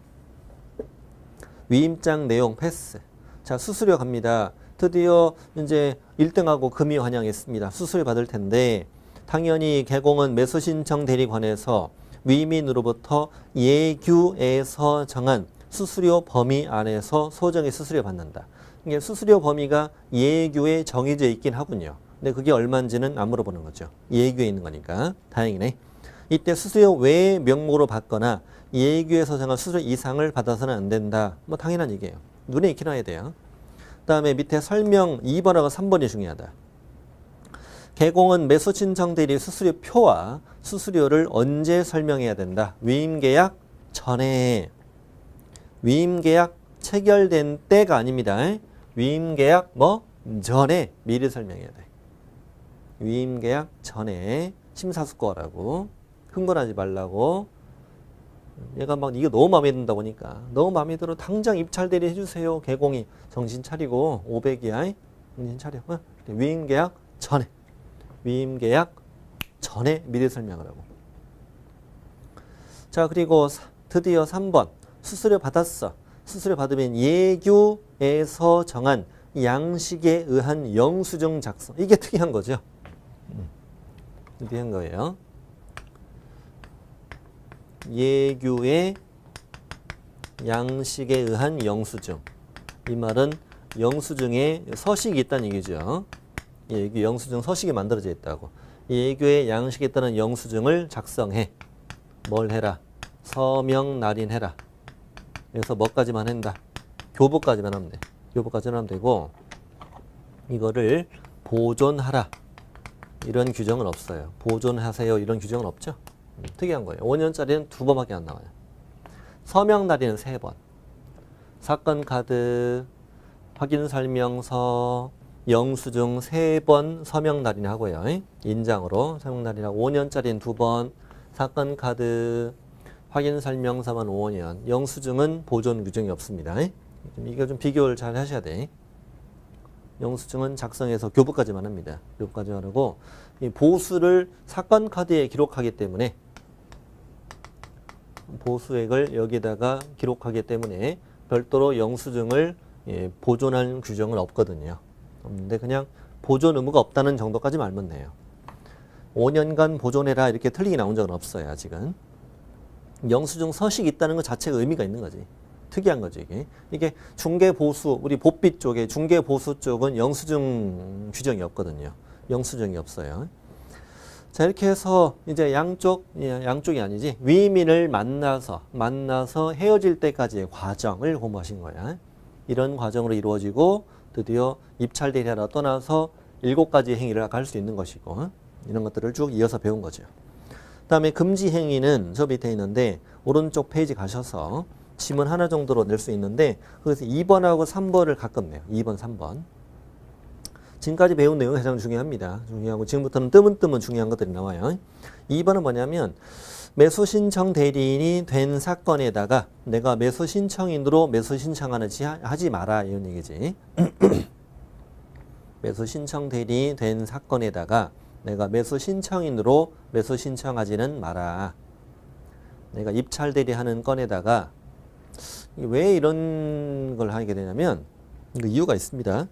위임장 내용 패스. 자, 수수료 갑니다. 드디어 이제 1등하고 금이 환영했습니다. 수수료 받을 텐데 당연히 개공은 매수 신청 대리관에서 위임인으로부터 예규에서 정한 수수료 범위 안에서 소정의 수수료 받는다. 이게 수수료 범위가 예규에 정해져 있긴 하군요. 근데 그게 얼마인지는 안 물어보는 거죠. 예규에 있는 거니까. 다행이네. 이때 수수료 외의 명목으로 받거나 예규에서 정한 수수료 이상을 받아서는 안 된다. 뭐 당연한 얘기예요. 눈에 익히놔야 돼요. 그 다음에 밑에 설명 2번하고 3번이 중요하다. 개공은 매수 신청 대리 수수료표와 수수료를 언제 설명해야 된다. 위임계약 전에. 위임계약 체결된 때가 아닙니다. 위임계약 전에 미리 설명해야 돼. 위임계약 전에 심사숙고하라고. 흥분하지 말라고. 얘가 막 이게 너무 마음에 든다 보니까 너무 마음에 들어 당장 입찰 대리 해주세요. 개공이 정신 차리고 500이야. 정신 차려. 위임계약 전에. 위임계약 전에 미리 설명을 하고. 자, 그리고 드디어 3번. 수수료 받았어. 수수료 받으면 예규에서 정한 양식에 의한 영수증 작성. 이게 특이한 거죠. 특이한 거예요. 예규의 양식에 의한 영수증. 이 말은 영수증에 서식이 있다는 얘기죠. 예규 영수증 서식이 만들어져 있다고. 예규의 양식에 따른 영수증을 작성해. 뭘 해라? 서명 날인해라. 그래서 뭐까지만 한다? 교부까지만 하면 돼. 교부까지만 하면 되고 이거를 보존하라. 이런 규정은 없어요. 보존하세요. 이런 규정은 없죠. 특이한 거예요. 5년짜리는 2번밖에 안 나와요. 서명 날인은 3번. 사건 카드, 확인 설명서, 영수증 3번 서명 날인 하고요. 인장으로 서명 날인하고 5년짜리는 2번, 사건 카드, 확인 설명서만 5년, 영수증은 보존 규정이 없습니다. 이거 좀 비교를 잘 하셔야 돼. 영수증은 작성해서 교부까지만 합니다. 교부까지만 하고 이 보수를 사건 카드에 기록하기 때문에 보수액을 여기다가 기록하기 때문에 별도로 영수증을 보존할 규정은 없거든요. 없는데 그냥 보존 의무가 없다는 정도까지만 알면 돼요. 5년간 보존해라 이렇게 틀리게 나온 적은 없어요. 아직은. 영수증 서식이 있다는 것 자체가 의미가 있는 거지. 특이한 거죠, 이게. 이게 중개보수, 우리 복비 쪽에 중개보수 쪽은 영수증 규정이 없거든요. 영수증이 없어요. 자, 이렇게 해서 이제 양쪽이 아니지. 위민을 만나서 헤어질 때까지의 과정을 공부하신 거야. 이런 과정으로 이루어지고 드디어 입찰대리하러 떠나서 7가지 행위를 할 수 있는 것이고 이런 것들을 쭉 이어서 배운 거죠. 그 다음에 금지 행위는 저 밑에 있는데 오른쪽 페이지 가셔서 지문 하나 정도로 낼 수 있는데 그래서 2번하고 3번을 가끔 내요. 2번, 3번. 지금까지 배운 내용이 가장 중요합니다. 중요하고 지금부터는 뜨문뜨문 중요한 것들이 나와요. 2번은 뭐냐면 매수 신청 대리인이 된 사건에다가 내가 매수 신청인으로 매수 신청하는 하지 마라 이런 얘기지. 매수 신청 대리인이 된 사건에다가 내가 매수 신청인으로 매수 신청하지는 마라. 내가 입찰 대리하는 건에다가 왜 이런 걸 하게 되냐면 이유가 있습니다.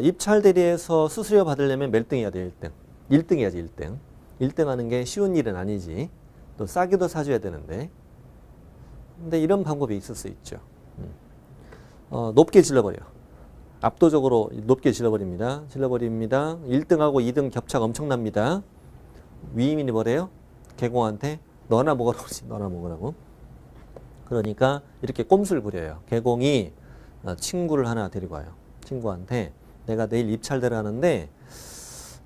입찰 대리에서 수수료 받으려면 몇 등 해야 돼? 1등. 1등 해야지 1등. 1등 하는 게 쉬운 일은 아니지. 또 싸게도 사줘야 되는데. 근데 이런 방법이 있을 수 있죠. 높게 질러버려. 압도적으로 높게 질러버립니다. 1등하고 2등 격차가 엄청납니다. 위임인이 뭐래요? 개공한테 너나 먹으라고 그러지. 너나 먹으라고. 그러니까 이렇게 꼼수를 부려요. 개공이 친구를 하나 데리고 와요. 친구한테 내가 내일 입찰대를 하는데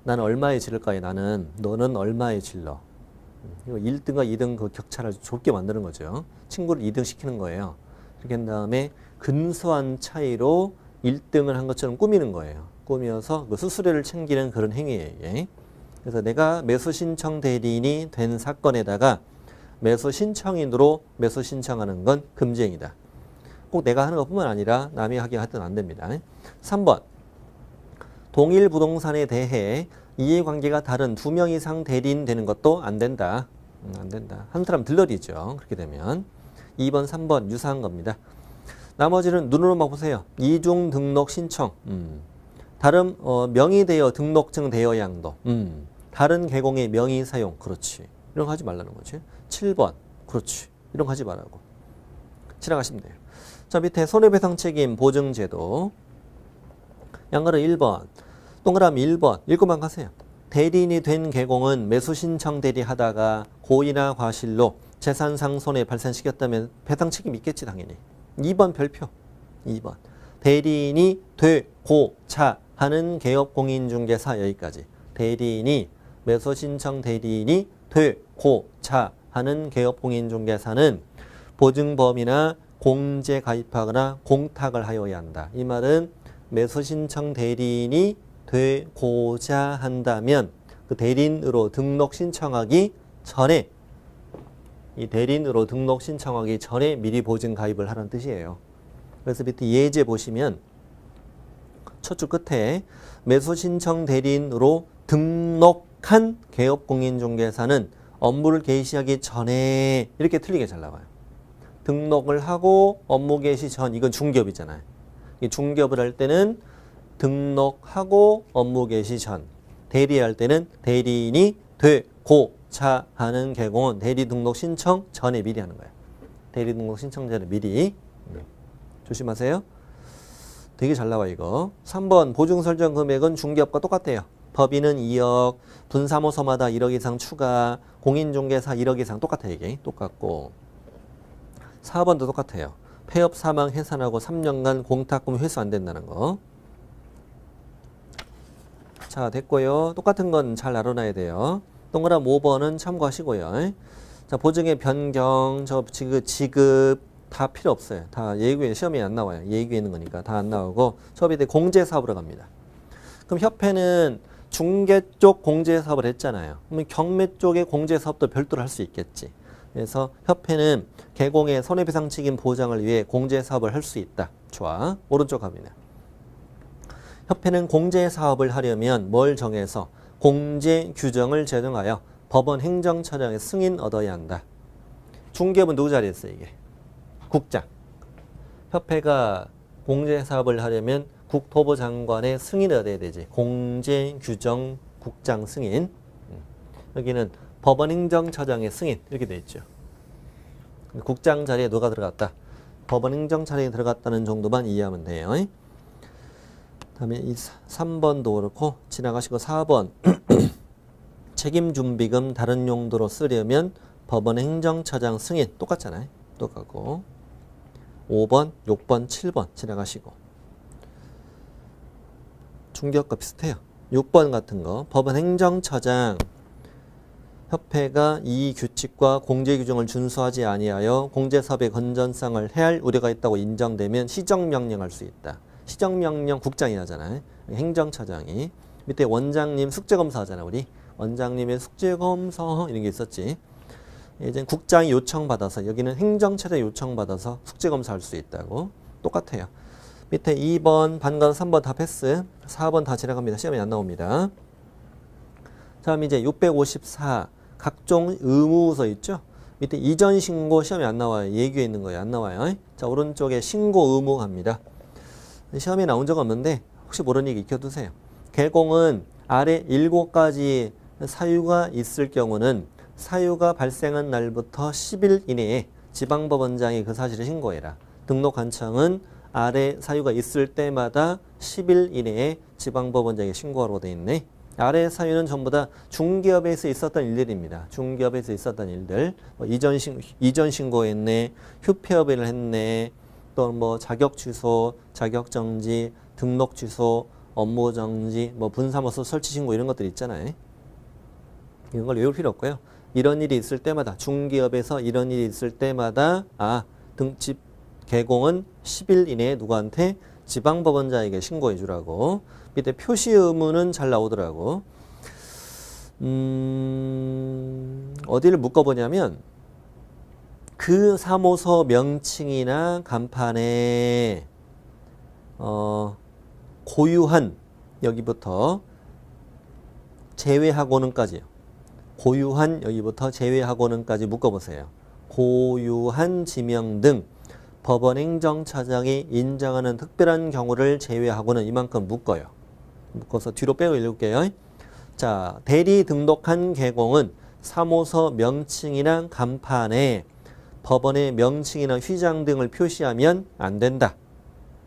나는 얼마에 지를 거야. 너는 얼마에 질러. 1등과 2등 그 격차를 좁게 만드는 거죠. 친구를 2등 시키는 거예요. 그렇게 한 다음에 근소한 차이로 1등을 한 것처럼 꾸미는 거예요. 꾸며서 그 수수료를 챙기는 그런 행위예요. 그래서 내가 매수 신청 대리인이 된 사건에다가 매수 신청인으로 매수 신청하는 건 금지행위다. 꼭 내가 하는 것뿐만 아니라 남이 하게 하든 안 됩니다. 3번. 동일 부동산에 대해 이해관계가 다른 2명 이상 대리인 되는 것도 안 된다. 안 된다. 한 사람 들러리죠. 그렇게 되면. 2번, 3번 유사한 겁니다. 나머지는 눈으로만 보세요. 이중 등록 신청. 다른 명의대여 등록증 대여양도. 다른 계공의 명의 사용. 그렇지. 이런 거 하지 말라는 거지. 7번. 그렇지. 이런 거 하지 말라고. 지나가시면 돼요. 자, 밑에 손해배상 책임 보증제도. 양가로 1번. 동그라미 1번. 읽고만 가세요. 대리인이 된 계공은 매수 신청 대리하다가 고의나 과실로 재산상 손해 발생시켰다면 배상 책임 있겠지 당연히. 2번 별표. 2번. 대리인이 되고자 하는 개업공인중개사 여기까지. 대리인이 매수 신청 대리인이 되고자 하는 개업공인중개사는 보증범위나 공제 가입하거나 공탁을 하여야 한다. 이 말은 매수 신청 대리인이 되고자 한다면 그 대리인으로 등록 신청하기 전에 이 대리인으로 등록 신청하기 전에 미리 보증 가입을 하라는 뜻이에요. 그래서 밑에 예제 보시면 첫 줄 끝에 매수 신청 대리인으로 등록한 개업공인중개사는 업무를 개시하기 전에 이렇게 틀리게 잘 나와요. 등록을 하고 업무 개시 전 이건 중개업이잖아요. 중개업을 할 때는 등록하고 업무 개시 전, 대리할 때는 대리인이 되고자 하는 개공은 대리 등록 신청 전에 미리 하는 거예요. 대리 등록 신청 전에 미리. 조심하세요. 되게 잘 나와 이거. 3번 보증 설정 금액은 중개업과 똑같아요. 법인은 2억, 분사무소마다 1억 이상 추가, 공인중개사 1억 이상 똑같아요. 이게 똑같고 4번도 똑같아요. 폐업 사망 해산하고 3년간 공탁금 회수 안 된다는 거. 자, 됐고요. 똑같은 건 잘 알아놔야 돼요. 동그란 5번은 참고하시고요. 자, 보증의 변경, 지급 다 필요 없어요. 다 예규에 시험이 안 나와요. 예규에 있는 거니까 다 안 나오고 수업이 돼 공제사업으로 갑니다. 그럼 협회는 중개 쪽 공제사업을 했잖아요. 그러면 경매 쪽의 공제사업도 별도로 할 수 있겠지. 그래서 협회는 개공의 손해배상 책임 보장을 위해 공제사업을 할 수 있다. 좋아. 오른쪽 갑니다. 협회는 공제사업을 하려면 뭘 정해서 공제 규정을 제정하여 법원 행정처장의 승인 얻어야 한다. 중개업은 누구 자리에 있어 이게? 국장. 협회가 공제사업을 하려면 국토부 장관의 승인을 얻어야 되지. 공제규정 국장 승인. 여기는 법원 행정처장의 승인 이렇게 돼 있죠. 국장 자리에 누가 들어갔다? 법원 행정처장이 들어갔다는 정도만 이해하면 돼요. 다음에 이 3번도 그렇고 지나가시고 4번 책임준비금 다른 용도로 쓰려면 법원 행정처장 승인 똑같잖아요. 똑같고 5번, 6번, 7번 지나가시고 중개업과 비슷해요. 6번 같은 거 법원 행정처장 협회가 이 규칙과 공제규정을 준수하지 아니하여 공제사업의 건전성을 해할 우려가 있다고 인정되면 시정명령할 수 있다. 시정명령 국장이 하잖아요. 행정처장이. 밑에 원장님 숙제검사 하잖아 우리. 원장님의 숙제검사 이런 게 있었지. 이제 국장이 요청받아서 여기는 행정처장이 요청받아서 숙제검사 할 수 있다고. 똑같아요. 밑에 2번, 반관 3번 다 패스. 4번 다 지나갑니다. 시험에 안 나옵니다. 다음 이제 654 각종 의무서 있죠. 밑에 이전 신고 시험에 안 나와요. 예규에 있는 거예요. 안 나와요. 자, 오른쪽에 신고 의무 갑니다. 시험에 나온 적 없는데 혹시 모르는 얘기 익혀두세요. 개공은 아래 7가지 사유가 있을 경우는 사유가 발생한 날부터 10일 이내에 지방법원장이 그 사실을 신고해라. 등록관청은 아래 사유가 있을 때마다 10일 이내에 지방법원장에게 신고하라고 되어 있네. 아래 사유는 전부 다 중개업에서 있었던 일들입니다. 중개업에서 있었던 일들. 이전 신고했네. 휴폐업을 했네. 또 뭐 자격 취소, 자격 정지, 등록 취소, 업무 정지, 뭐 분사무소 설치 신고 이런 것들 있잖아요. 이런 걸 외울 필요 없고요. 이런 일이 있을 때마다 중개업에서 이런 일이 있을 때마다 등집 개공은 10일 이내에 누구한테 지방법원장에게 신고해 주라고. 밑에 표시 의무는 잘 나오더라고. 어디를 묶어보냐면 그 사무소 명칭이나 간판에 고유한 여기부터 제외하고는까지요. 고유한 여기부터 제외하고는까지 묶어보세요. 고유한 지명 등 법원 행정처장이 인정하는 특별한 경우를 제외하고는 이만큼 묶어요. 묶어서 뒤로 빼고 읽을게요. 자, 대리 등록한 개공은 사무소 명칭이나 간판에 법원의 명칭이나 휘장 등을 표시하면 안 된다.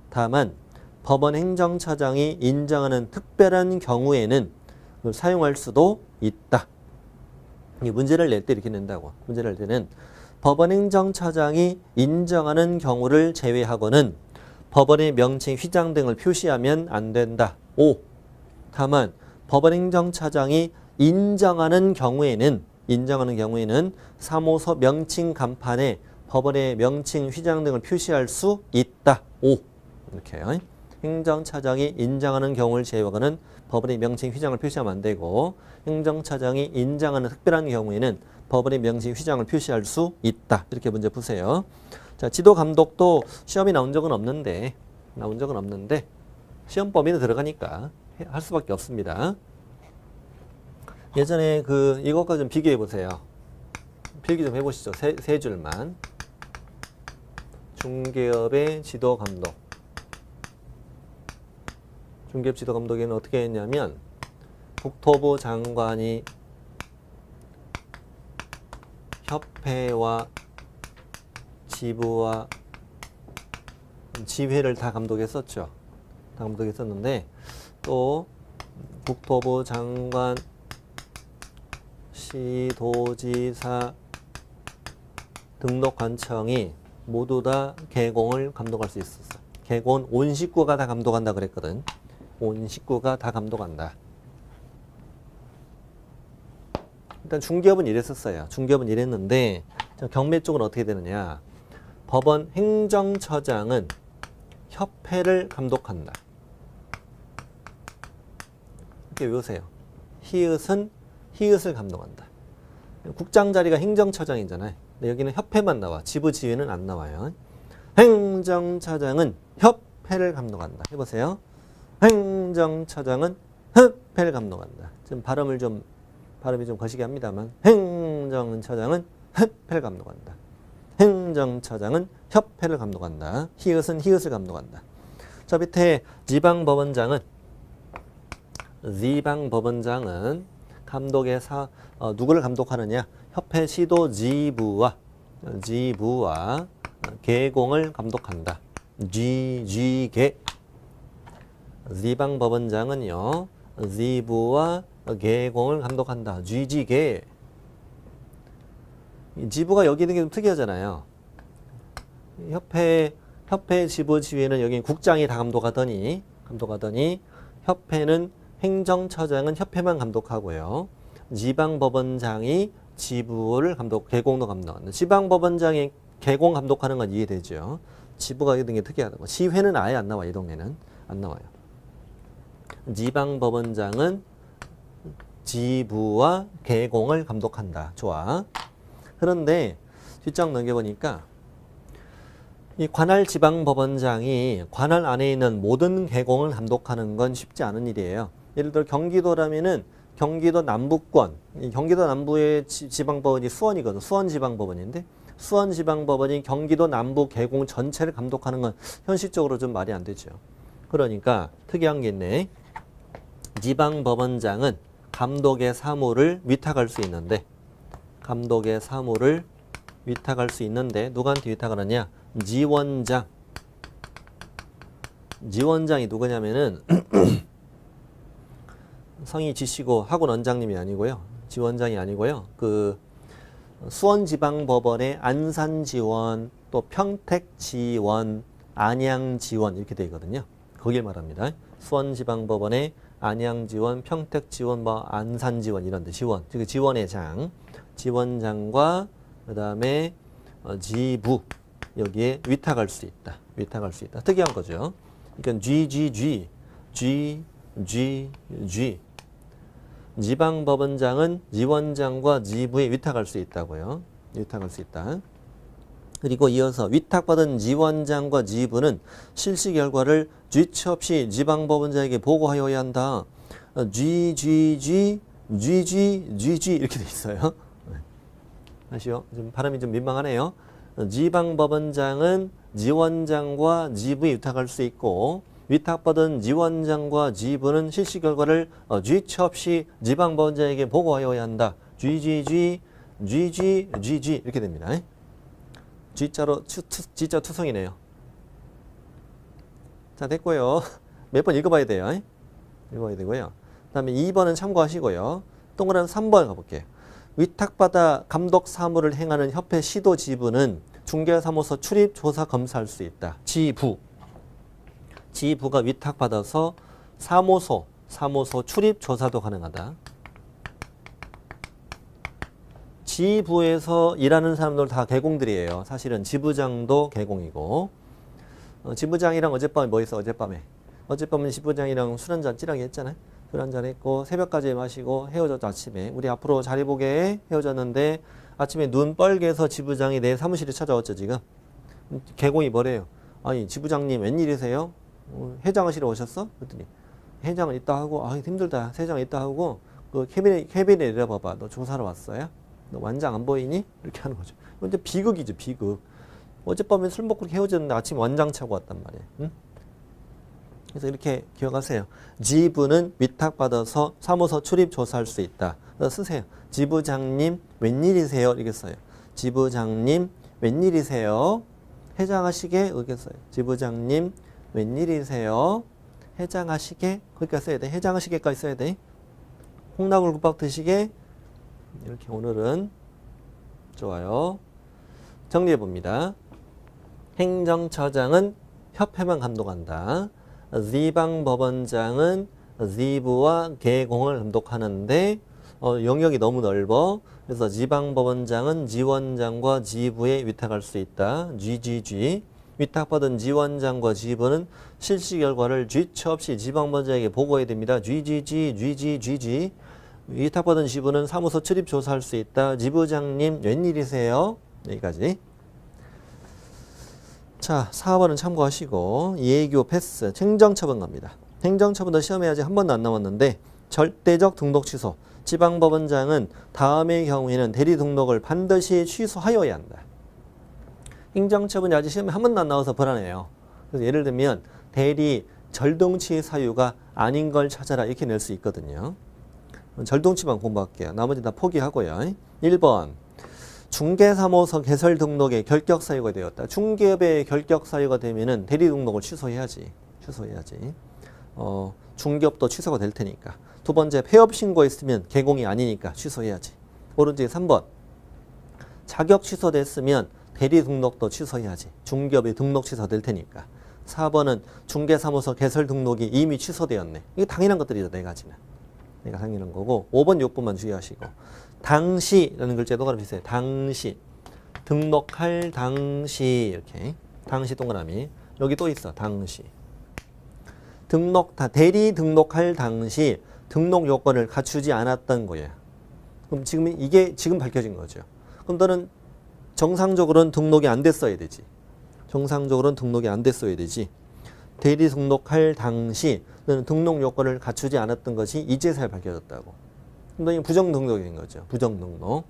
다만 법원 행정처장이 인정하는 특별한 경우에는 그걸 사용할 수도 있다. 이 문제를 낼 때 이렇게 낸다고. 문제를 낼 때는 법원 행정처장이 인정하는 경우를 제외하고는 법원의 명칭, 휘장 등을 표시하면 안 된다. 5. 다만 법원 행정처장이 인정하는 경우에는 사무소 명칭 간판에 법원의 명칭, 휘장 등을 표시할 수 있다. 5. 이렇게요. 행정처장이 인정하는 경우를 제외하고는 법원의 명칭, 휘장을 표시하면 안 되고 행정처장이 인정하는 특별한 경우에는 법원의 명칭, 휘장을 표시할 수 있다. 이렇게 문제 푸세요. 자, 지도 감독도 시험이 나온 적은 없는데 시험 범위는 들어가니까 할 수밖에 없습니다. 예전에 이것과 좀 비교해 보세요. 필기 좀 해보시죠. 세 줄만. 중개업의 지도 감독. 중개업 지도 감독에는 어떻게 했냐면 국토부 장관이 협회와 지부와 지회를 다 감독했었죠. 다 감독했었는데 또 국토부 장관, 시도지사, 등록관청이 모두 다 개공을 감독할 수 있었어. 개공 온 식구가 다 감독한다 그랬거든. 온 식구가 다 감독한다. 일단 중개업은 이랬었어요. 중개업은 이랬는데 경매 쪽은 어떻게 되느냐. 법원 행정처장은 협회를 감독한다. 이렇게 외우세요. 히읗을 감독한다. 국장 자리가 행정처장이잖아요. 근데 여기는 협회만 나와. 지부지회는 안 나와요. 행정처장은 협회를 감독한다. 해보세요. 행정처장은 협회를 감독한다. 지금 발음이 좀 거시기 합니다만 행정처장은 협회를 감독한다. 행정처장은 협회를 감독한다. 히읗을 감독한다. 저 밑에 지방법원장은 감독의 누구를 감독하느냐? 협회 시도 지부와 계공을 감독한다. 지계. 지방법원장은요, 지부와 계공을 감독한다. 지계. 지부가 여기 있는 게 좀 특이하잖아요. 협회 지부 지휘는 여기 국장이 다 감독하더니 협회는 행정처장은 협회만 감독하고요. 지방법원장이 지부를 계공도 감독한다. 지방법원장이 계공 감독하는 건 이해되죠. 지부가 여기 있는 게 특이하다고. 지회는 아예 안 나와. 이 동네는 안 나와요. 지방법원장은 지부와 계공을 감독한다. 좋아. 그런데 뒷장 넘겨보니까 이 관할 지방법원장이 관할 안에 있는 모든 계공을 감독하는 건 쉽지 않은 일이에요. 예를 들어 경기도라면은 경기도 남부권, 경기도 남부의 지방법원이 수원이거든. 수원지방법원인데 수원지방법원이 경기도 남부 계공 전체를 감독하는 건 현실적으로 좀 말이 안 되죠. 그러니까 특이한 게 있네. 지방법원장은 감독의 사무를 위탁할 수 있는데 누구한테 위탁을 하냐? 지원장이 누구냐면은 성이 지시고 학원 원장님이 아니고요. 지원장이 아니고요. 그 수원지방법원의 안산지원, 또 평택지원, 안양지원 이렇게 되어 있거든요. 거길 말합니다. 수원지방법원의 안양지원, 평택지원, 뭐 안산지원 이런 데 지원, 즉 지원의 지원장과 그다음에 지부 여기에 위탁할 수 있다. 특이한 거죠. 그러니까 G. 지방법원장은 지원장과 지부에 위탁할 수 있다고요. 그리고 이어서 위탁받은 지원장과 지부는 실시 결과를 쥐치 없이 지방법원장에게 보고하여야 한다. G 이렇게 돼 있어요. 아시죠? 좀 발음이 좀 민망하네요. 지방법원장은 지원장과 지부에 위탁할 수 있고 위탁받은 지원장과 지부는 실시 결과를 쥐치 없이 지방법원장에게 보고하여야 한다. GG 이렇게 됩니다. G자 투성이네요. 자, 됐고요. 몇 번 읽어봐야 돼요. 읽어봐야 되고요. 그 다음에 2번은 참고하시고요. 동그라미 3번 가볼게요. 위탁받아 감독 사무를 행하는 협회 시도 지부는 중개사무소 출입 조사 검사할 수 있다. 지부가 위탁받아서 사무소 출입 조사도 가능하다. 지부에서 일하는 사람들 다 계공들이에요. 사실은 지부장도 계공이고 지부장이랑 어젯밤에 뭐 했어? 어젯밤에 지부장이랑 술 한잔 찌라게 했잖아요. 술 한잔 했고 새벽까지 마시고 헤어졌죠. 아침에 우리 앞으로 자리 보게 헤어졌는데 아침에 눈 뻘개서 지부장이 내 사무실에 찾아왔죠. 지금 계공이 뭐래요? 아니 지부장님 웬일이세요? 회장하시러 오셨어? 그랬더니 회장은 있다 하고 힘들다. 회장 있다 하고 그 캐비넷 내려봐봐. 너 조사로 왔어요? 너 완장 안 보이니? 이렇게 하는 거죠. 근데 비극이죠. 비극. 어젯밤에 술 먹고 헤어졌는데 아침에 완장 차고 왔단 말이에요. 응? 그래서 이렇게 기억하세요. 지부는 위탁받아서 사무소 출입 조사할 수 있다. 그래서 쓰세요. 지부장님 웬일이세요? 이렇게 써요. 지부장님 웬일이세요? 회장하시게 이렇게 써요. 지부장님 웬일이세요? 해장하시게 그러니까 써야 돼. 해장하시게까지 써야 돼. 콩나물국밥 드시게 이렇게 오늘은 좋아요. 정리해 봅니다. 행정처장은 협회만 감독한다. 지방법원장은 지부와 계공을 감독하는데 영역이 너무 넓어. 그래서 지방법원장은 지원장과 지부에 위탁할 수 있다. GGG. 위탁받은 지원장과 지부는 실시 결과를 쥐처 없이 지방법원장에게 보고해야 됩니다. GGG, GGGG. 위탁받은 지부는 사무소 출입 조사할 수 있다. 지부장님 웬일이세요? 여기까지. 자, 4번은 참고하시고 예교 패스, 행정처분 갑니다. 행정처분도 시험에 아직 한 번도 안 나왔는데 절대적 등록 취소. 지방법원장은 다음의 경우에는 대리 등록을 반드시 취소하여야 한다. 행정처분이 아직 시험에 한 번도 안 나와서 불안해요. 그래서 예를 들면 대리 절동치 사유가 아닌 걸 찾아라 이렇게 낼 수 있거든요. 절동치만 공부할게요. 나머지 다 포기하고요. 1번 중개사무소 개설 등록에 결격 사유가 되었다. 중개업의 결격 사유가 되면은 대리 등록을 취소해야지. 중개업도 취소가 될 테니까. 두 번째 폐업 신고했으면 개공이 아니니까 취소해야지. 오른쪽에 3번 자격 취소됐으면 대리 등록도 취소해야지. 중개업이 등록 취소될 테니까. 4번은 중개사무소 개설 등록이 이미 취소되었네. 이게 당연한 것들이죠. 네 가지는. 내가 당연한 거고 5번 6번만 주의하시고 당시라는 글자도 가로 비슷해요. 당시 등록할 당시 이렇게 당시 동그라미 여기 또 있어. 당시 대리 등록할 당시 등록 요건을 갖추지 않았던 거예요. 그럼 지금 이게 지금 밝혀진 거죠. 그럼 너는 정상적으로는 등록이 안 됐어야 되지. 대리 등록할 당시 너는 등록 요건을 갖추지 않았던 것이 이제서야 밝혀졌다고. 그럼 너는 부정 등록이 된 거죠. 부정 등록.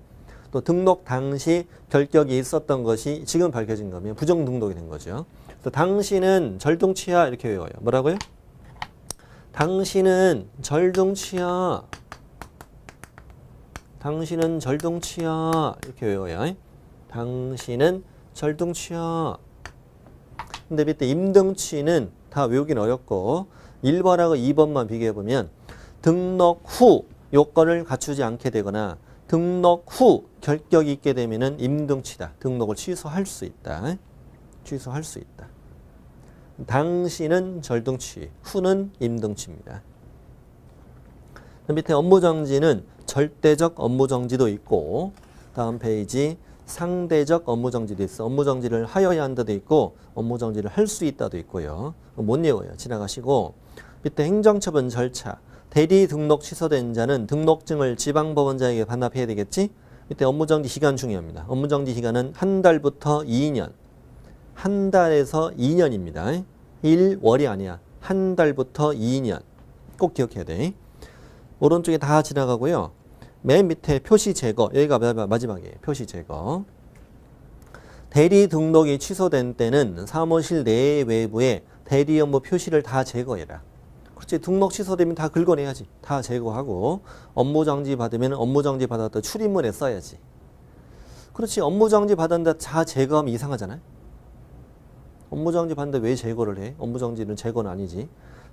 또 등록 당시 결격이 있었던 것이 지금 밝혀진 거면 부정 등록이 된 거죠. 또 당시는 절동치하 이렇게 외워요. 뭐라고요? 당신은 절동치하 이렇게 외워요. 당신은 절동치하. 근데 밑에 임등치는 다 외우긴 어렵고 1번하고 2번만 비교해보면 등록 후 요건을 갖추지 않게 되거나 등록 후 결격이 있게 되면은 임등치다. 등록을 취소할 수 있다. 당시는 절등치, 후는 임등치입니다. 밑에 업무정지는 절대적 업무정지도 있고 다음 페이지 상대적 업무정지도 있어. 업무정지를 하여야 한다도 있고 업무정지를 할 수 있다도 있고요. 못 외워요. 지나가시고 밑에 행정처분 절차. 대리 등록 취소된 자는 등록증을 지방법원장에게 반납해야 되겠지? 밑에 업무정지 기간 중요합니다. 업무정지 기간은 한 달부터 2년. 한 달에서 2년입니다. 1월이 아니야. 한 달부터 2년. 꼭 기억해야 돼. 오른쪽에 다 지나가고요. 맨 밑에 표시 제거. 여기가 마지막이에요. 표시 제거. 대리 등록이 취소된 때는 사무실 내 외부에 대리 업무 표시를 다 제거해라. 그렇지. 등록 취소되면 다 긁어내야지. 다 제거하고 업무정지 받으면 업무정지 받았다 출입문에 써야지. 그렇지. 업무정지 받았는데 다 제거하면 이상하잖아요. 업무정지 받는데 왜 제거를 해? 업무정지는 제거는 아니지.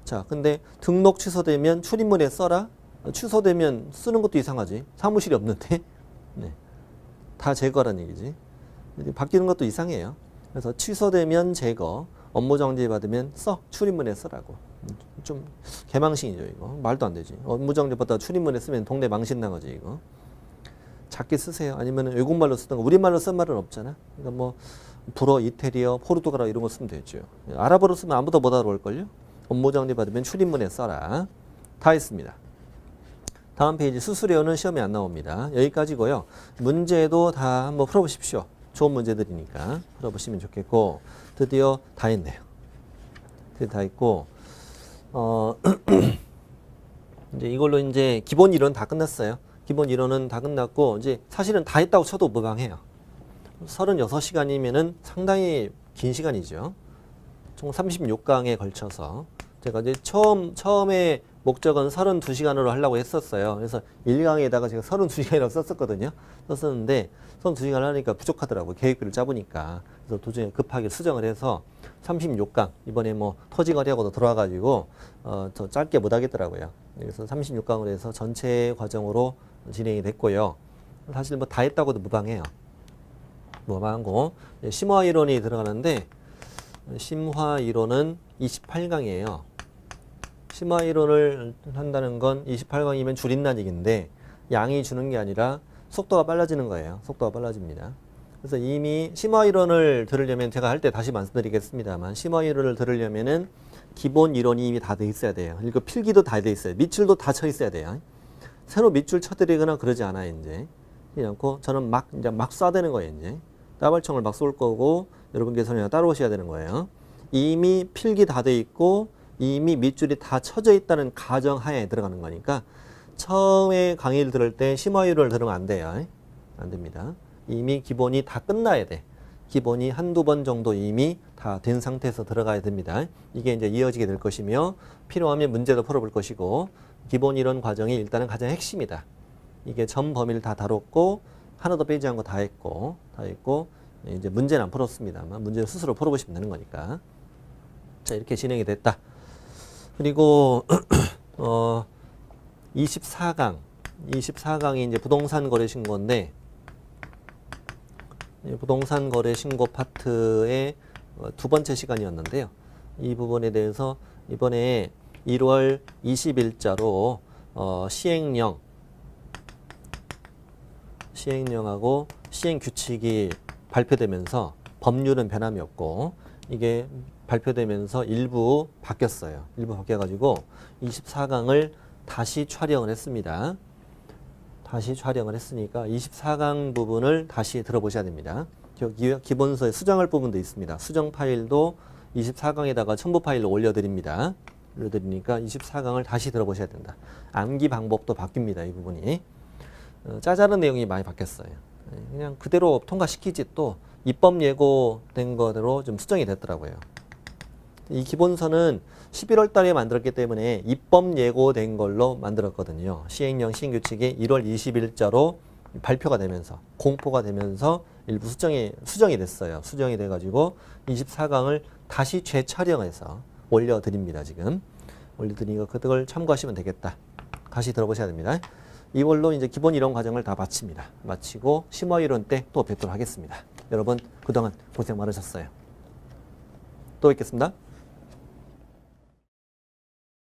자, 근데 등록 취소되면 출입문에 써라. 취소되면 쓰는 것도 이상하지. 사무실이 없는데. 네. 다 제거라는 얘기지. 바뀌는 것도 이상해요. 그래서 취소되면 제거, 업무정지 받으면 써. 출입문에 쓰라고. 좀 개망신이죠 이거. 말도 안 되지. 업무정지 받다가 출입문에 쓰면 동네 망신 나가지 이거. 작게 쓰세요. 아니면 외국말로 쓰던가. 우리말로 쓴 말은 없잖아. 그러니까 뭐 불어, 이태리어, 포르투갈어 이런 거 쓰면 되죠. 아랍어로 쓰면 아무도 못 알아볼걸요. 업무정지 받으면 출입문에 써라. 다 했습니다. 다음 페이지 수수료는 시험에 안 나옵니다. 여기까지고요. 문제도 다 한번 풀어보십시오. 좋은 문제들이니까 풀어보시면 좋겠고 드디어 다 했네요. 드디어 다 했고 이제 이걸로 이제 기본 이론 다 끝났어요. 기본 이론은 다 끝났고 이제 사실은 다 했다고 쳐도 무방해요. 36시간이면은 상당히 긴 시간이죠. 총 36강에 걸쳐서 제가 이제 처음에 목적은 32시간으로 하려고 했었어요. 그래서 1강에다가 제가 32시간이라고 썼었거든요. 썼었는데 32시간 하니까 부족하더라고요. 계획표를 짜보니까. 그래서 도중에 급하게 수정을 해서 36강 이번에 뭐 토지거래하고도 들어와가지고 더 짧게 못 하겠더라고요. 그래서 36강으로 해서 전체 과정으로 진행이 됐고요. 사실 뭐 다 했다고도 무방해요. 무방하고 심화 이론이 들어가는데 심화 이론은 28강이에요. 심화 이론을 한다는 건 28강이면 줄인다는 얘기인데 양이 주는 게 아니라 속도가 빨라지는 거예요. 속도가 빨라집니다. 그래서 이미 심화이론을 들으려면 제가 할 때 다시 말씀드리겠습니다만 심화이론을 들으려면은 기본 이론이 이미 다 돼 있어야 돼요. 그리고 필기도 다 돼 있어요. 밑줄도 다 쳐 있어야 돼요. 새로 밑줄 쳐드리거나 그러지 않아요. 이제 그렇지 않고 저는 이제 막 쏴대는 거예요. 이제 따발총을 막 쏠 거고 여러분께서는 그냥 따라오셔야 되는 거예요. 이미 필기 다 돼 있고 이미 밑줄이 다 쳐져 있다는 가정하에 들어가는 거니까 처음에 강의를 들을 때 심화이론을 들으면 안 돼요. 안 됩니다. 이미 기본이 다 끝나야 돼. 기본이 한두 번 정도 이미 다 된 상태에서 들어가야 됩니다. 이게 이제 이어지게 될 것이며 필요하면 문제도 풀어볼 것이고 기본 이론 과정이 일단은 가장 핵심이다. 이게 점 범위를 다 다뤘고 하나도 빼지 않고 다 했고 이제 문제는 안 풀었습니다만 문제를 스스로 풀어보시면 되는 거니까. 자, 이렇게 진행이 됐다. 그리고 24강이 이제 부동산 거래 신고인데 부동산 거래 신고 파트의 두 번째 시간이었는데요. 이 부분에 대해서 이번에 1월 20일자로 시행령하고 시행규칙이 발표되면서 법률은 변함이 없고 이게 발표되면서 일부 바뀌었어요. 일부 바뀌어가지고 24강을 다시 촬영을 했습니다. 다시 촬영을 했으니까 24강 부분을 다시 들어보셔야 됩니다. 기본서에 수정할 부분도 있습니다. 수정 파일도 24강에다가 첨부 파일로 올려드립니다. 올려드리니까 24강을 다시 들어보셔야 된다. 암기 방법도 바뀝니다. 이 부분이. 짜잘한 내용이 많이 바뀌었어요. 그냥 그대로 통과시키지 또 입법 예고된 거대로 좀 수정이 됐더라고요. 이 기본서는 11월 달에 만들었기 때문에 입법 예고된 걸로 만들었거든요. 시행령 시행규칙이 1월 20일자로 발표가 되면서 공포가 되면서 일부 수정이 됐어요. 수정이 돼가지고 24강을 다시 재촬영해서 올려드립니다. 지금 올려드리니까 그걸 참고하시면 되겠다. 다시 들어보셔야 됩니다. 이걸로 이제 기본 이론 과정을 다 마칩니다. 마치고 심화 이론 때 또 뵙도록 하겠습니다. 여러분 그동안 고생 많으셨어요. 또 뵙겠습니다.